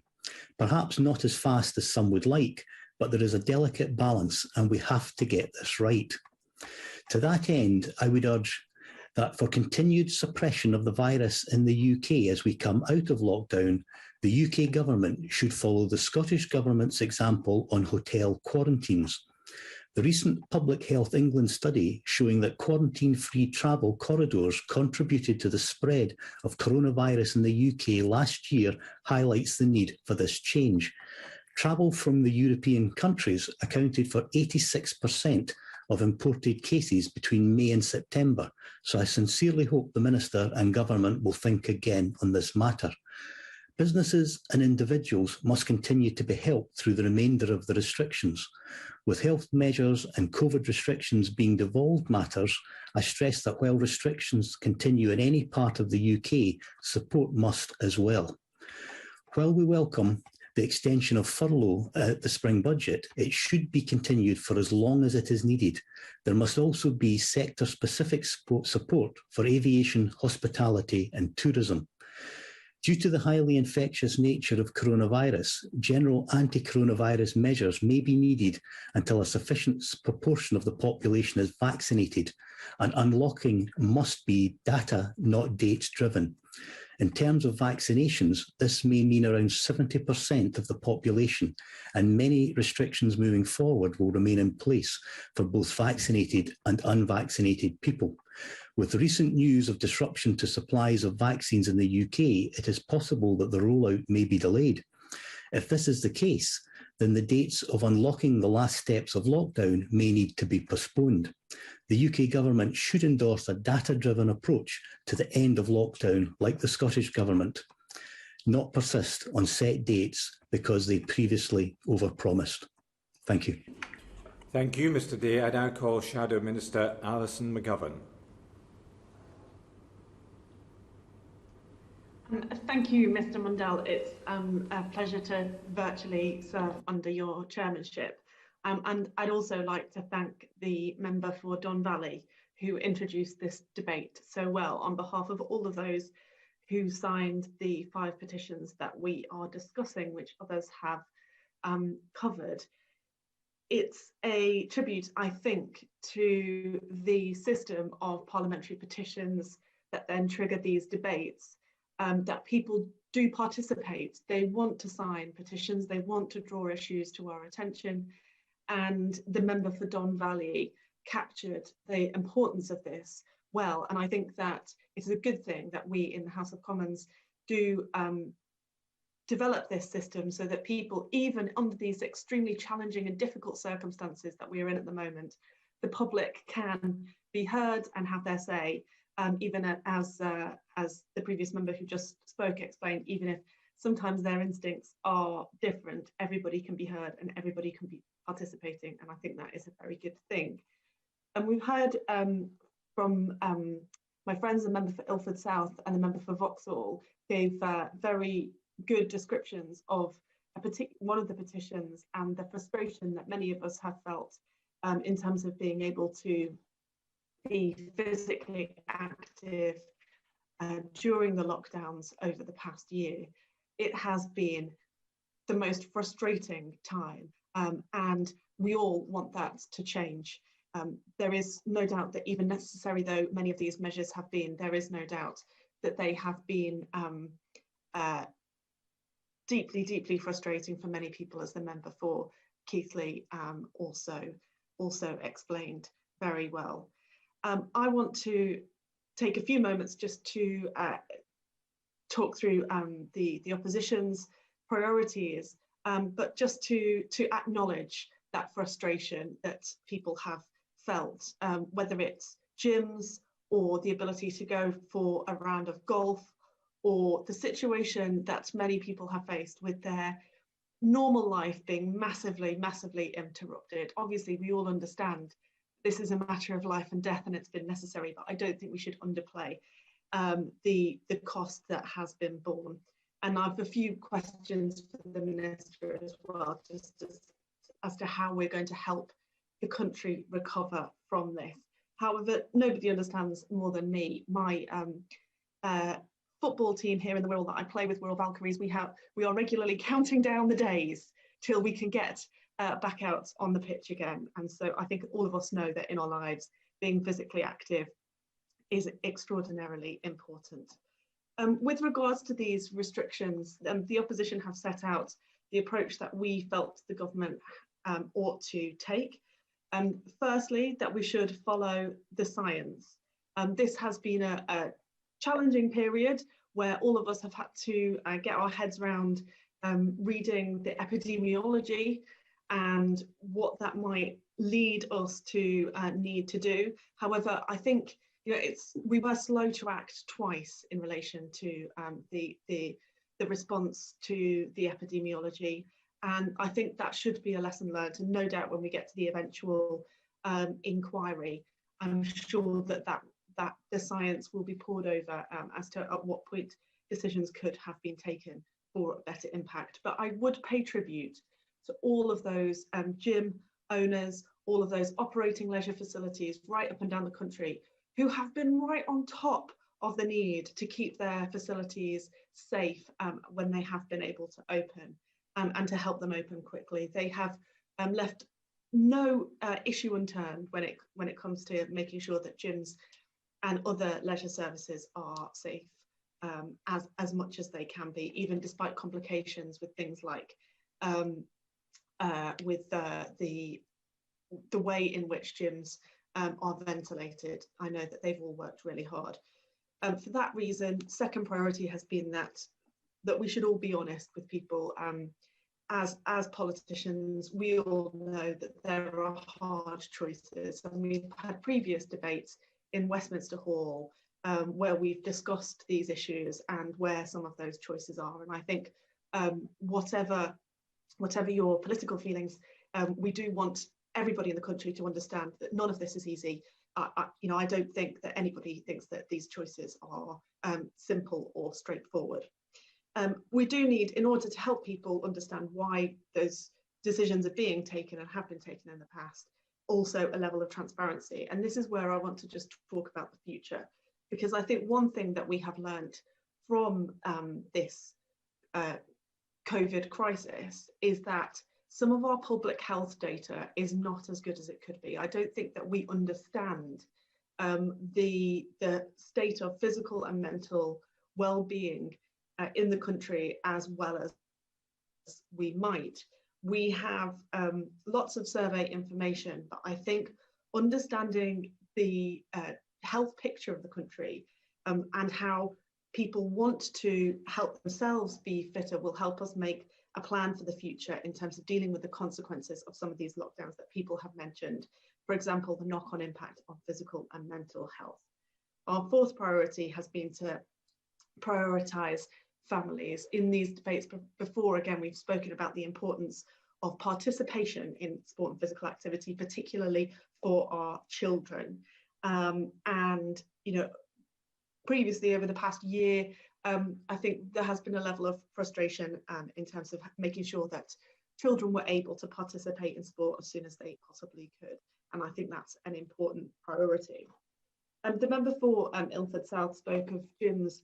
Perhaps not as fast as some would like, but there is a delicate balance and we have to get this right. To that end, I would urge that for continued suppression of the virus in the UK as we come out of lockdown, the UK government should follow the Scottish Government's example on hotel quarantines. The recent Public Health England study showing that quarantine-free travel corridors contributed to the spread of coronavirus in the UK last year highlights the need for this change. Travel from the European countries accounted for 86% of imported cases between May and September, so I sincerely hope the Minister and Government will think again on this matter. Businesses and individuals must continue to be helped through the remainder of the restrictions. With health measures and COVID restrictions being devolved matters, I stress that while restrictions continue in any part of the UK, support must as well. While we welcome the extension of furlough at the spring budget, it should be continued for as long as it is needed. There must also be sector-specific support for aviation, hospitality and tourism. Due to the highly infectious nature of coronavirus, general anti-coronavirus measures may be needed until a sufficient proportion of the population is vaccinated, and unlocking must be data, not dates driven. In terms of vaccinations, this may mean around 70% of the population, and many restrictions moving forward will remain in place for both vaccinated and unvaccinated people. With recent news of disruption to supplies of vaccines in the UK, it is possible that the rollout may be delayed. If this is the case, then the dates of unlocking the last steps of lockdown may need to be postponed. The UK Government should endorse a data-driven approach to the end of lockdown like the Scottish Government, not persist on set dates because they previously overpromised. Thank you. Thank you, Mr Day. I now call Shadow Minister Alison McGovern. Thank you, Mr Mundell. It's a pleasure to virtually serve under your chairmanship. And I'd also like to thank the member for Don Valley, who introduced this debate so well on behalf of all of those who signed the 5 petitions that we are discussing, which others have covered. It's a tribute, I think, to the system of parliamentary petitions that then trigger these debates, that people do participate. They want to sign petitions, they want to draw issues to our attention, and the member for Don Valley captured the importance of this well. And I think that it's a good thing that we in the House of Commons do develop this system so that people, even under these extremely challenging and difficult circumstances that we are in at the moment, the public can be heard and have their say. Even as the previous member who just spoke explained, even if sometimes their instincts are different, everybody can be heard and everybody can be participating, and I think that is a very good thing. And we've heard from my friends, the member for Ilford South and the member for Vauxhall, gave very good descriptions of one of the petitions and the frustration that many of us have felt in terms of being able to be physically active during the lockdowns over the past year. It has been the most frustrating time, and we all want that to change. There is no doubt that, even necessary though many of these measures have been, there is no doubt that they have been deeply, deeply frustrating for many people, as the member for Keighley also explained very well. I want to take a few moments just to talk through the opposition's priorities, but just to acknowledge that frustration that people have felt, whether it's gyms or the ability to go for a round of golf, or the situation that many people have faced with their normal life being massively, massively interrupted. Obviously, we all understand this is a matter of life and death and it's been necessary, but I don't think we should underplay the cost that has been borne. And I have a few questions for the Minister as well, just as to how we're going to help the country recover from this. However, nobody understands more than me. My football team here in the Wirral that I play with, Wirral Valkyries, we are regularly counting down the days till we can get back out on the pitch again. And so I think all of us know that in our lives, being physically active is extraordinarily important. With regards to these restrictions, the opposition have set out the approach that we felt the government ought to take. Firstly, that we should follow the science. This has been a challenging period where all of us have had to get our heads around reading the epidemiology and what that might lead us to need to do. However, I think we were slow to act twice in relation to the response to the epidemiology, and I think that should be a lesson learned. And no doubt, when we get to the eventual inquiry, I'm sure that the science will be poured over as to at what point decisions could have been taken for a better impact. But I would pay tribute to all of those gym owners, all of those operating leisure facilities right up and down the country who have been right on top of the need to keep their facilities safe when they have been able to open and to help them open quickly. They have left no issue unturned when it comes to making sure that gyms and other leisure services are safe as much as they can be, even despite complications with things like with the way in which gyms are ventilated. I know that they've all worked really hard. For that reason, second priority has been that we should all be honest with people. As politicians, we all know that there are hard choices, and we've had previous debates in Westminster Hall where we've discussed these issues and where some of those choices are. And I think whatever your political feelings, we do want everybody in the country to understand that none of this is easy. I don't think that anybody thinks that these choices are simple or straightforward. We do need, in order to help people understand why those decisions are being taken and have been taken in the past, also a level of transparency. And this is where I want to just talk about the future, because I think one thing that we have learned from this COVID crisis is that some of our public health data is not as good as it could be. I don't think that we understand the state of physical and mental well-being in the country as well as we might. We have lots of survey information, but I think understanding the health picture of the country and how people want to help themselves be fitter will help us make a plan for the future in terms of dealing with the consequences of some of these lockdowns that people have mentioned. For example, the knock-on impact on physical and mental health. Our fourth priority has been to prioritise families. In these debates before, again, we've spoken about the importance of participation in sport and physical activity, particularly for our children. And, previously over the past year, I think there has been a level of frustration in terms of making sure that children were able to participate in sport as soon as they possibly could. And I think that's an important priority. The member for Ilford South spoke of gyms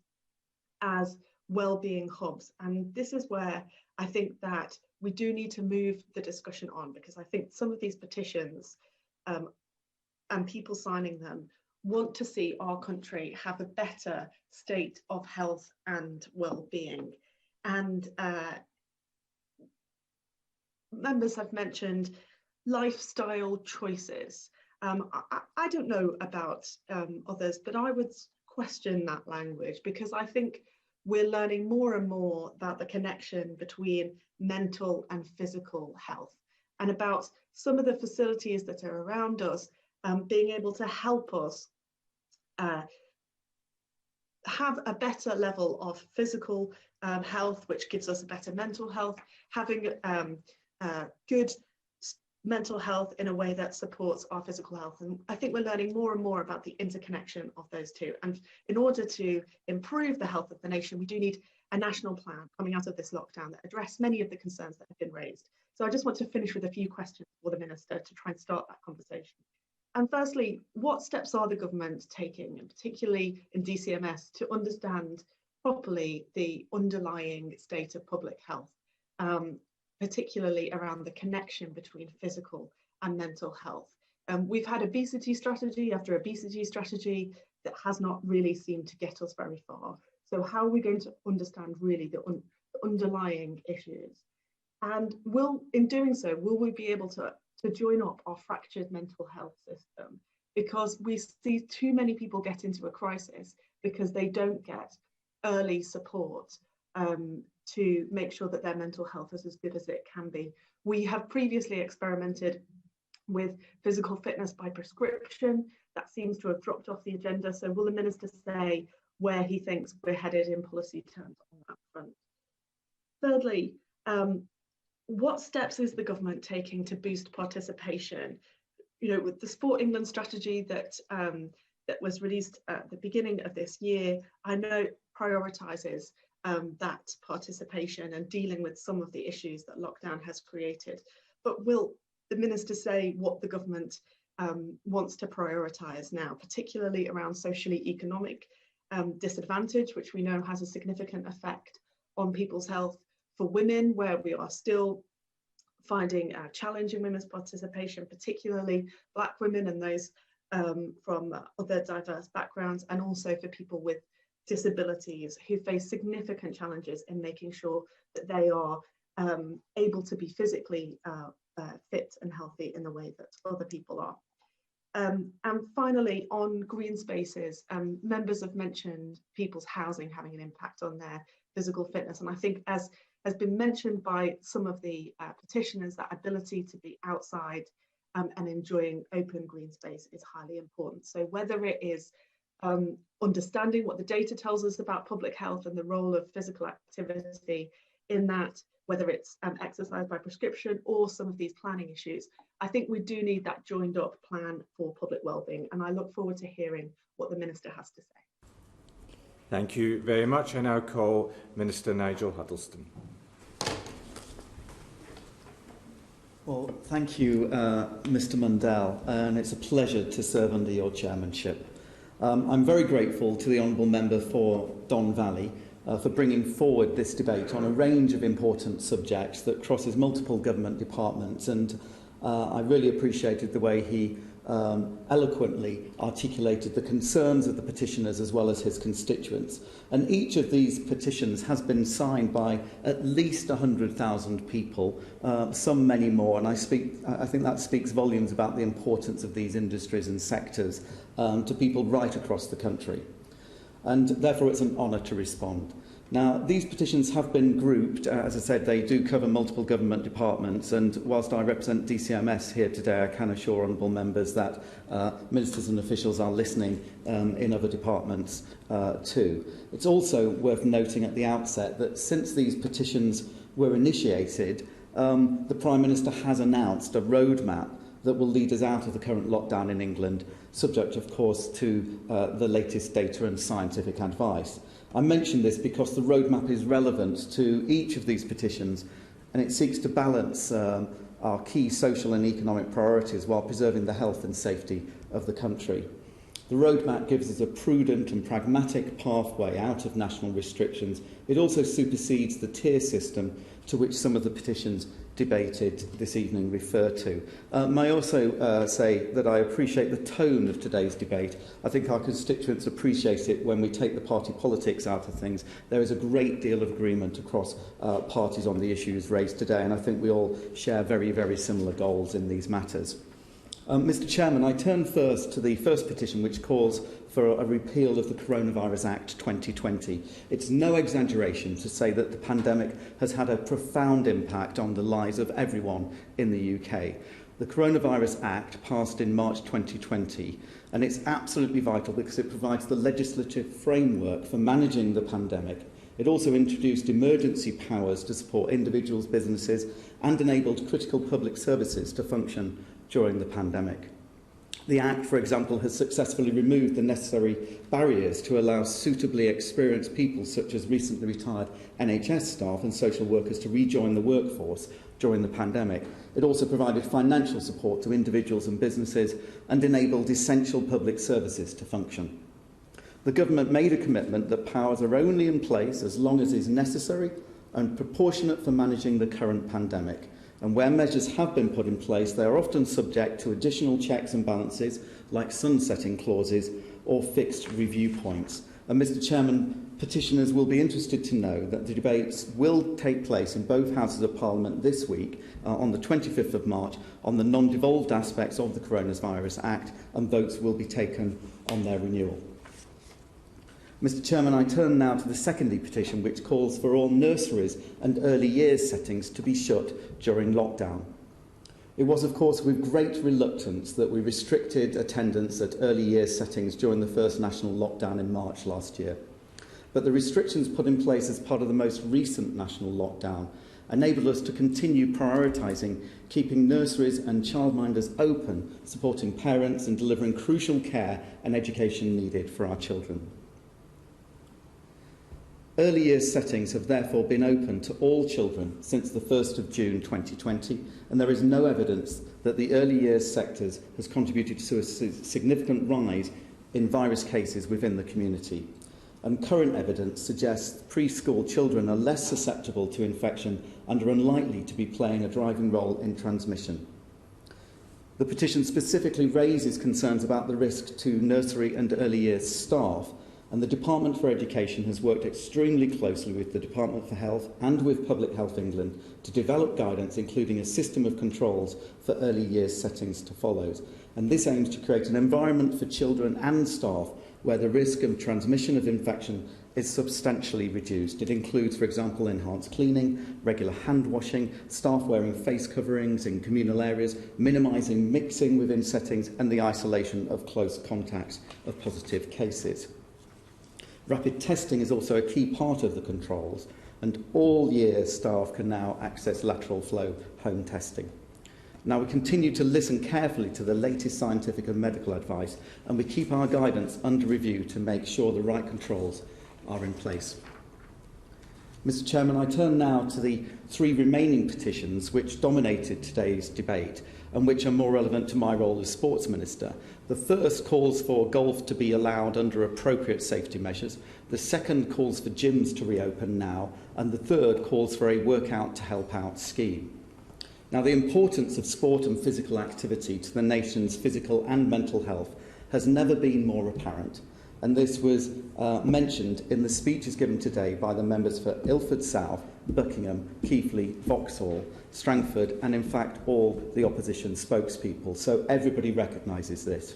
as wellbeing hubs. And this is where I think that we do need to move the discussion on, because I think some of these petitions and people signing them want to see our country have a better state of health and well-being. And members have mentioned lifestyle choices. I don't know about others, but I would question that language, because I think we're learning more and more about the connection between mental and physical health, and about some of the facilities that are around us being able to help us have a better level of physical health, which gives us a better mental health, having good mental health in a way that supports our physical health. And I think we're learning more and more about the interconnection of those two. And in order to improve the health of the nation, we do need a national plan coming out of this lockdown that address many of the concerns that have been raised. So I just want to finish with a few questions for the Minister to try and start that conversation. And firstly, what steps are the government taking, and particularly in DCMS, to understand properly the underlying state of public health, particularly around the connection between physical and mental health? We've had obesity strategy after obesity strategy that has not really seemed to get us very far. So how are we going to understand really the underlying issues? And in doing so, will we be able to join up our fractured mental health system? Because we see too many people get into a crisis because they don't get early support to make sure that their mental health is as good as it can be. We have previously experimented with physical fitness by prescription. That seems to have dropped off the agenda. So will the Minister say where he thinks we're headed in policy terms on that front? Thirdly, what steps is the government taking to boost participation? You know, with the Sport England strategy that was released at the beginning of this year, I know prioritises that participation and dealing with some of the issues that lockdown has created. But will the Minister say what the government wants to prioritise now, particularly around socially economic disadvantage, which we know has a significant effect on people's health, for women, where we are still finding a challenge in women's participation, particularly Black women and those from other diverse backgrounds, and also for people with disabilities who face significant challenges in making sure that they are able to be physically fit and healthy in the way that other people are. And finally, on green spaces, members have mentioned people's housing having an impact on their physical fitness. And I think, as has been mentioned by some of the petitioners, that ability to be outside and enjoying open green space is highly important. So whether it is understanding what the data tells us about public health and the role of physical activity in that, whether it's exercise by prescription or some of these planning issues, I think we do need that joined up plan for public wellbeing. And I look forward to hearing what the Minister has to say. Thank you very much. I now call Minister Nigel Huddleston. Well, thank you, Mr Mundell, and it's a pleasure to serve under your chairmanship. I'm very grateful to the Honourable Member for Don Valley for bringing forward this debate on a range of important subjects that crosses multiple government departments, and I really appreciated the way he eloquently articulated the concerns of the petitioners as well as his constituents. And each of these petitions has been signed by at least 100,000 people, some many more, and I think that speaks volumes about the importance of these industries and sectors to people right across the country. And therefore it's an honour to respond. Now, these petitions have been grouped. As I said, they do cover multiple government departments, and whilst I represent DCMS here today, I can assure honourable members that ministers and officials are listening in other departments too. It's also worth noting at the outset that since these petitions were initiated, the Prime Minister has announced a roadmap that will lead us out of the current lockdown in England, subject, of course, to the latest data and scientific advice. I mention this because the roadmap is relevant to each of these petitions, and it seeks to balance our key social and economic priorities while preserving the health and safety of the country. The roadmap gives us a prudent and pragmatic pathway out of national restrictions. It also supersedes the tier system to which some of the petitions debated this evening refer to. May I also say that I appreciate the tone of today's debate. I think our constituents appreciate it when we take the party politics out of things. There is a great deal of agreement across parties on the issues raised today, and I think we all share very, very similar goals in these matters. Mr Chairman, I turn first to the first petition, which calls for a repeal of the Coronavirus Act 2020. It's no exaggeration to say that the pandemic has had a profound impact on the lives of everyone in the UK. The Coronavirus Act passed in March 2020, and it's absolutely vital because it provides the legislative framework for managing the pandemic. It also introduced emergency powers to support individuals, businesses, and enabled critical public services to function during the pandemic. The Act, for example, has successfully removed the necessary barriers to allow suitably experienced people, such as recently retired NHS staff and social workers, to rejoin the workforce during the pandemic. It also provided financial support to individuals and businesses and enabled essential public services to function. The government made a commitment that powers are only in place as long as is necessary and proportionate for managing the current pandemic. And where measures have been put in place, they are often subject to additional checks and balances, like sunsetting clauses or fixed review points. And Mr Chairman, petitioners will be interested to know that the debates will take place in both Houses of Parliament this week, on the 25th of March, on the non-devolved aspects of the Coronavirus Act, and votes will be taken on their renewal. Mr Chairman, I turn now to the second E-petition, which calls for all nurseries and early years settings to be shut during lockdown. It was, of course, with great reluctance that we restricted attendance at early years settings during the first national lockdown in March last year. But the restrictions put in place as part of the most recent national lockdown enabled us to continue prioritising keeping nurseries and childminders open, supporting parents and delivering crucial care and education needed for our children. Early years settings have therefore been open to all children since the 1st of June 2020, and there is no evidence that the early years sectors has contributed to a significant rise in virus cases within the community. And current evidence suggests preschool children are less susceptible to infection and are unlikely to be playing a driving role in transmission. The petition specifically raises concerns about the risk to nursery and early years staff, and the Department for Education has worked extremely closely with the Department for Health and with Public Health England to develop guidance, including a system of controls for early years settings to follow. And this aims to create an environment for children and staff where the risk of transmission of infection is substantially reduced. It includes, for example, enhanced cleaning, regular hand washing, staff wearing face coverings in communal areas, minimising mixing within settings, and the isolation of close contacts of positive cases. Rapid testing is also a key part of the controls, and all years staff can now access lateral flow home testing. Now, we continue to listen carefully to the latest scientific and medical advice, and we keep our guidance under review to make sure the right controls are in place. Mr Chairman, I turn now to the three remaining petitions which dominated today's debate and which are more relevant to my role as Sports Minister. The first calls for golf to be allowed under appropriate safety measures. The second calls for gyms to reopen now. And the third calls for a Work Out to Help Out scheme. Now, the importance of sport and physical activity to the nation's physical and mental health has never been more apparent. And this was mentioned in the speeches given today by the members for Ilford South, Buckingham, Keighley, Vauxhall, Strangford, and in fact all the opposition spokespeople. So everybody recognises this.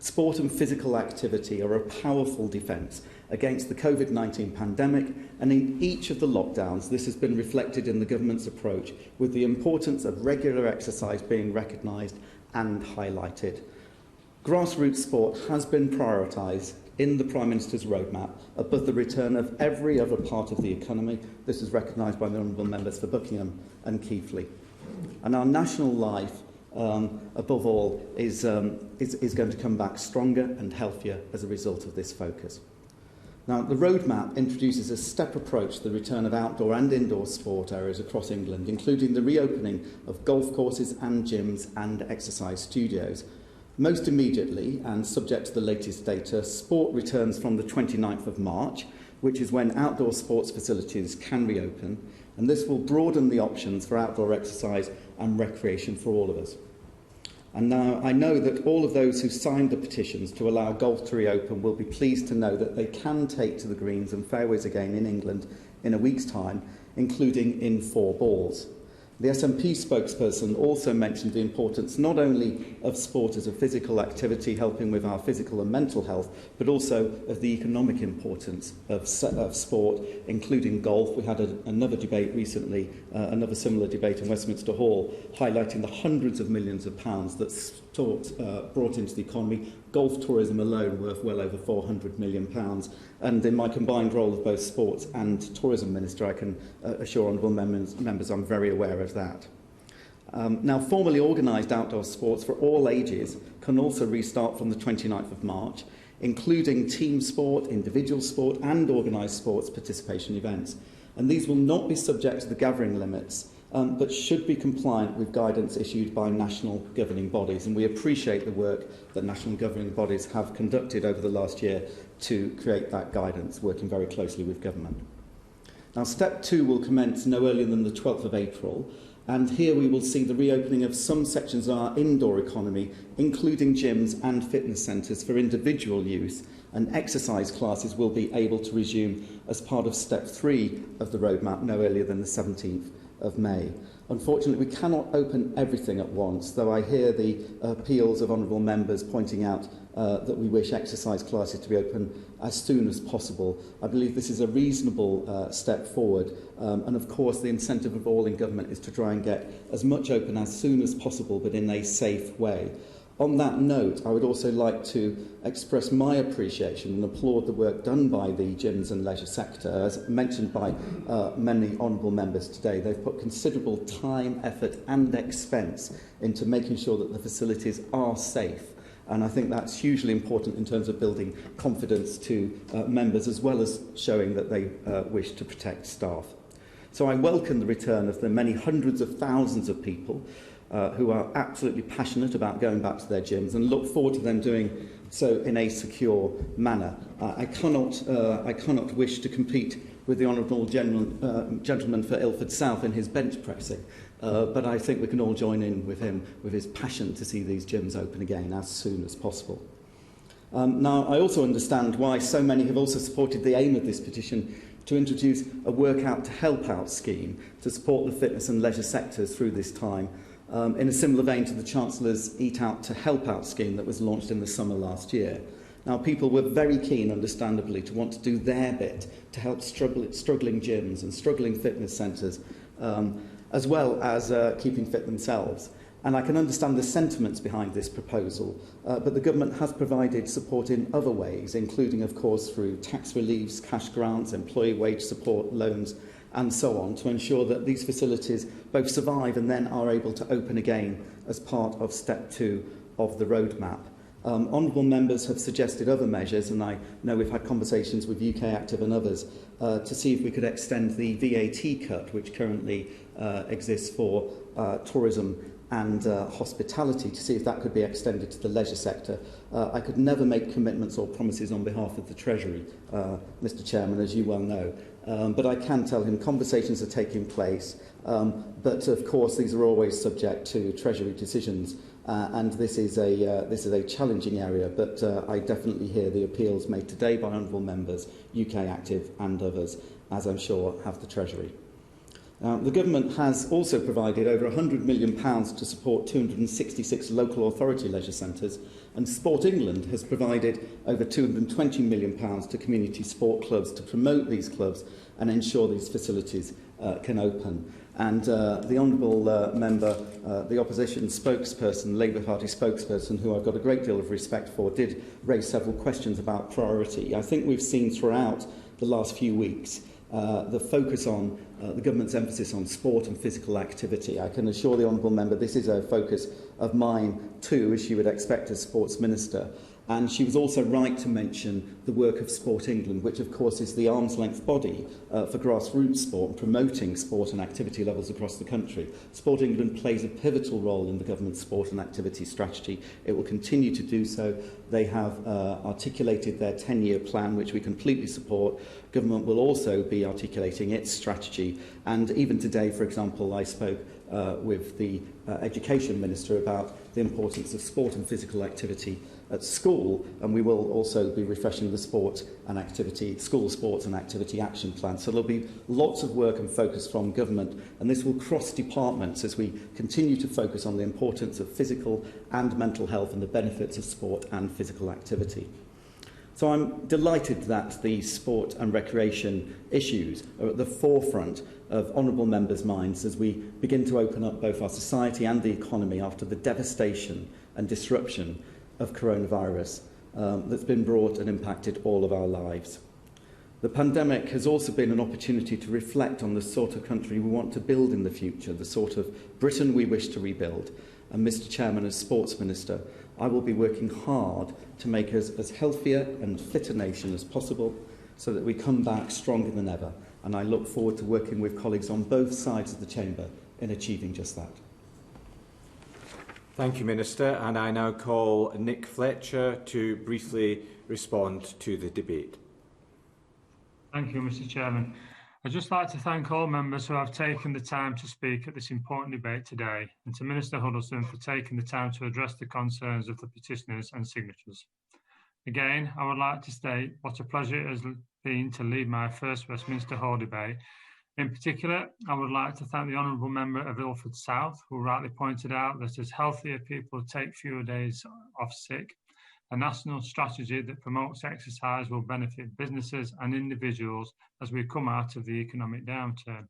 Sport and physical activity are a powerful defence against the Covid-19 pandemic, and in each of the lockdowns this has been reflected in the government's approach, with the importance of regular exercise being recognised and highlighted. Grassroots sport has been prioritised in the Prime Minister's roadmap above the return of every other part of the economy. This is recognised by the honourable members for Buckingham and Keighley. And our national life, above all, is going to come back stronger and healthier as a result of this focus. Now, the roadmap introduces a step approach to the return of outdoor and indoor sport areas across England, including the reopening of golf courses and gyms and exercise studios. Most immediately, and subject to the latest data, sport returns from the 29th of March, which is when outdoor sports facilities can reopen, and this will broaden the options for outdoor exercise and recreation for all of us. And now I know that all of those who signed the petitions to allow golf to reopen will be pleased to know that they can take to the greens and fairways again in England in a week's time, including in 4 balls. The SNP spokesperson also mentioned the importance not only of sport as a physical activity helping with our physical and mental health, but also of the economic importance of sport, including golf. We had another debate recently, another similar debate in Westminster Hall, highlighting the hundreds of millions of pounds that sport brought into the economy. Golf tourism alone worth well over £400 million. And in my combined role of both Sports and Tourism Minister, I can assure honourable members I'm very aware of that. Now, formally organised outdoor sports for all ages can also restart from the 29th of March, including team sport, individual sport and organised sports participation events. And these will not be subject to the gathering limits, but should be compliant with guidance issued by national governing bodies. And we appreciate the work that national governing bodies have conducted over the last year to create that guidance, working very closely with government. Now, Step 2 will commence no earlier than the 12th of April, and here we will see the reopening of some sections of our indoor economy, including gyms and fitness centres for individual use, and exercise classes will be able to resume as part of Step 3 of the roadmap no earlier than the 17th of May. Unfortunately, we cannot open everything at once, though I hear the appeals of honourable members pointing out that we wish exercise classes to be open as soon as possible. I believe this is a reasonable step forward, and of course the incentive of all in government is to try and get as much open as soon as possible, but in a safe way. On that note, I would also like to express my appreciation and applaud the work done by the gyms and leisure sector. As mentioned by many honourable members today, they've put considerable time, effort and expense into making sure that the facilities are safe. And I think that's hugely important in terms of building confidence to members, as well as showing that they wish to protect staff. So I welcome the return of the many hundreds of thousands of people who are absolutely passionate about going back to their gyms, and look forward to them doing so in a secure manner. I cannot wish to compete with the Honourable Gentleman for Ilford South in his bench pressing, but I think we can all join in with him with his passion to see these gyms open again as soon as possible. Now, I also understand why so many have also supported the aim of this petition to introduce a Work Out to Help Out scheme to support the fitness and leisure sectors through this time, in a similar vein to the Chancellor's Eat Out to Help Out scheme that was launched in the summer last year. Now, people were very keen, understandably, to want to do their bit to help struggling gyms and struggling fitness centres, as well as keeping fit themselves. And I can understand the sentiments behind this proposal, but the government has provided support in other ways, including, of course, through tax reliefs, cash grants, employee wage support, loans, and so on, to ensure that these facilities both survive and then are able to open again as part of Step 2 of the roadmap. Honourable members have suggested other measures, and I know we've had conversations with UK Active and others to see if we could extend the VAT cut, which currently exists for tourism and hospitality, to see if that could be extended to the leisure sector. I could never make commitments or promises on behalf of the Treasury, Mr Chairman, as you well know. But I can tell him conversations are taking place, but of course these are always subject to Treasury decisions, and this is a challenging area, but I definitely hear the appeals made today by honourable members, UK Active and others, as I'm sure have the Treasury. The government has also provided over £100 million to support 266 local authority leisure centres, and Sport England has provided over £220 million to community sport clubs to promote these clubs and ensure these facilities can open. And the honourable member, the opposition spokesperson, Labour Party spokesperson, who I've got a great deal of respect for, did raise several questions about priority. I think we've seen throughout the last few weeks the focus on the government's emphasis on sport and physical activity. I can assure the honourable member this is a focus of mine too, as she would expect as Sports Minister. And she was also right to mention the work of Sport England, which of course is the arm's-length body for grassroots sport and promoting sport and activity levels across the country. Sport England plays a pivotal role in the government's sport and activity strategy. It will continue to do so. They have articulated their 10-year plan, which we completely support. Government will also be articulating its strategy. And even today, for example, I spoke with the Education Minister about the importance of sport and physical activity at school, and we will also be refreshing the school sports and activity action plan. So there'll be lots of work and focus from government, and this will cross departments as we continue to focus on the importance of physical and mental health and the benefits of sport and physical activity. So I'm delighted that the sport and recreation issues are at the forefront of honourable members' minds as we begin to open up both our society and the economy after the devastation and disruption of coronavirus that's been brought and impacted all of our lives. The pandemic has also been an opportunity to reflect on the sort of country we want to build in the future, the sort of Britain we wish to rebuild. And Mr Chairman, as Sports Minister, I will be working hard to make us as healthier and fitter nation as possible so that we come back stronger than ever. And I look forward to working with colleagues on both sides of the chamber in achieving just that. Thank you, Minister. And I now call Nick Fletcher to briefly respond to the debate. Thank you, Mr Chairman. I'd just like to thank all members who have taken the time to speak at this important debate today, and to Minister Huddleston for taking the time to address the concerns of the petitioners and signatories. Again, I would like to state what a pleasure it has been to lead my first Westminster Hall debate. In particular, I would like to thank the Honourable Member of Ilford South, who rightly pointed out that as healthier people take fewer days off sick, a national strategy that promotes exercise will benefit businesses and individuals as we come out of the economic downturn.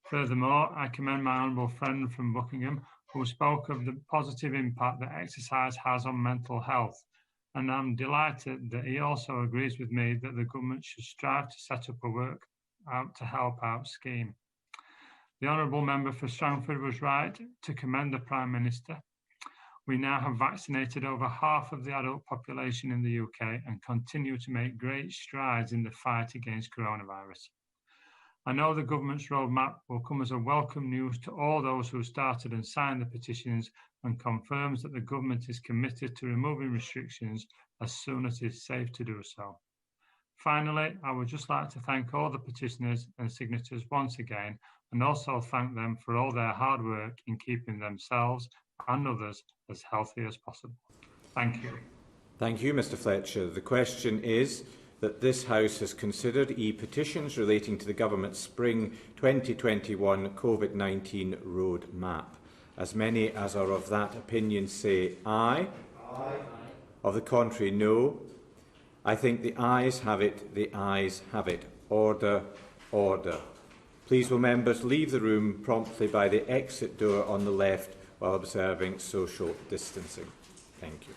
Furthermore, I commend my honourable friend from Buckingham, who spoke of the positive impact that exercise has on mental health, and I'm delighted that he also agrees with me that the government should strive to set up a work out to help out scheme. The honourable member for Strangford was right to commend the Prime Minister. We now have vaccinated over half of the adult population in the UK and continue to make great strides in the fight against coronavirus. I know the government's roadmap will come as a welcome news to all those who started and signed the petitions, and confirms that the government is committed to removing restrictions as soon as it is safe to do so. Finally, I would just like to thank all the petitioners and signatories once again, and also thank them for all their hard work in keeping themselves and others as healthy as possible. Thank you. Thank you, Mr Fletcher. The question is that this House has considered e-petitions relating to the Government's Spring 2021 Covid-19 road map. As many as are of that opinion say aye. Aye. Of the contrary, no. I think the ayes have it. The ayes have it. Order, order. Please will members leave the room promptly by the exit door on the left while observing social distancing. Thank you.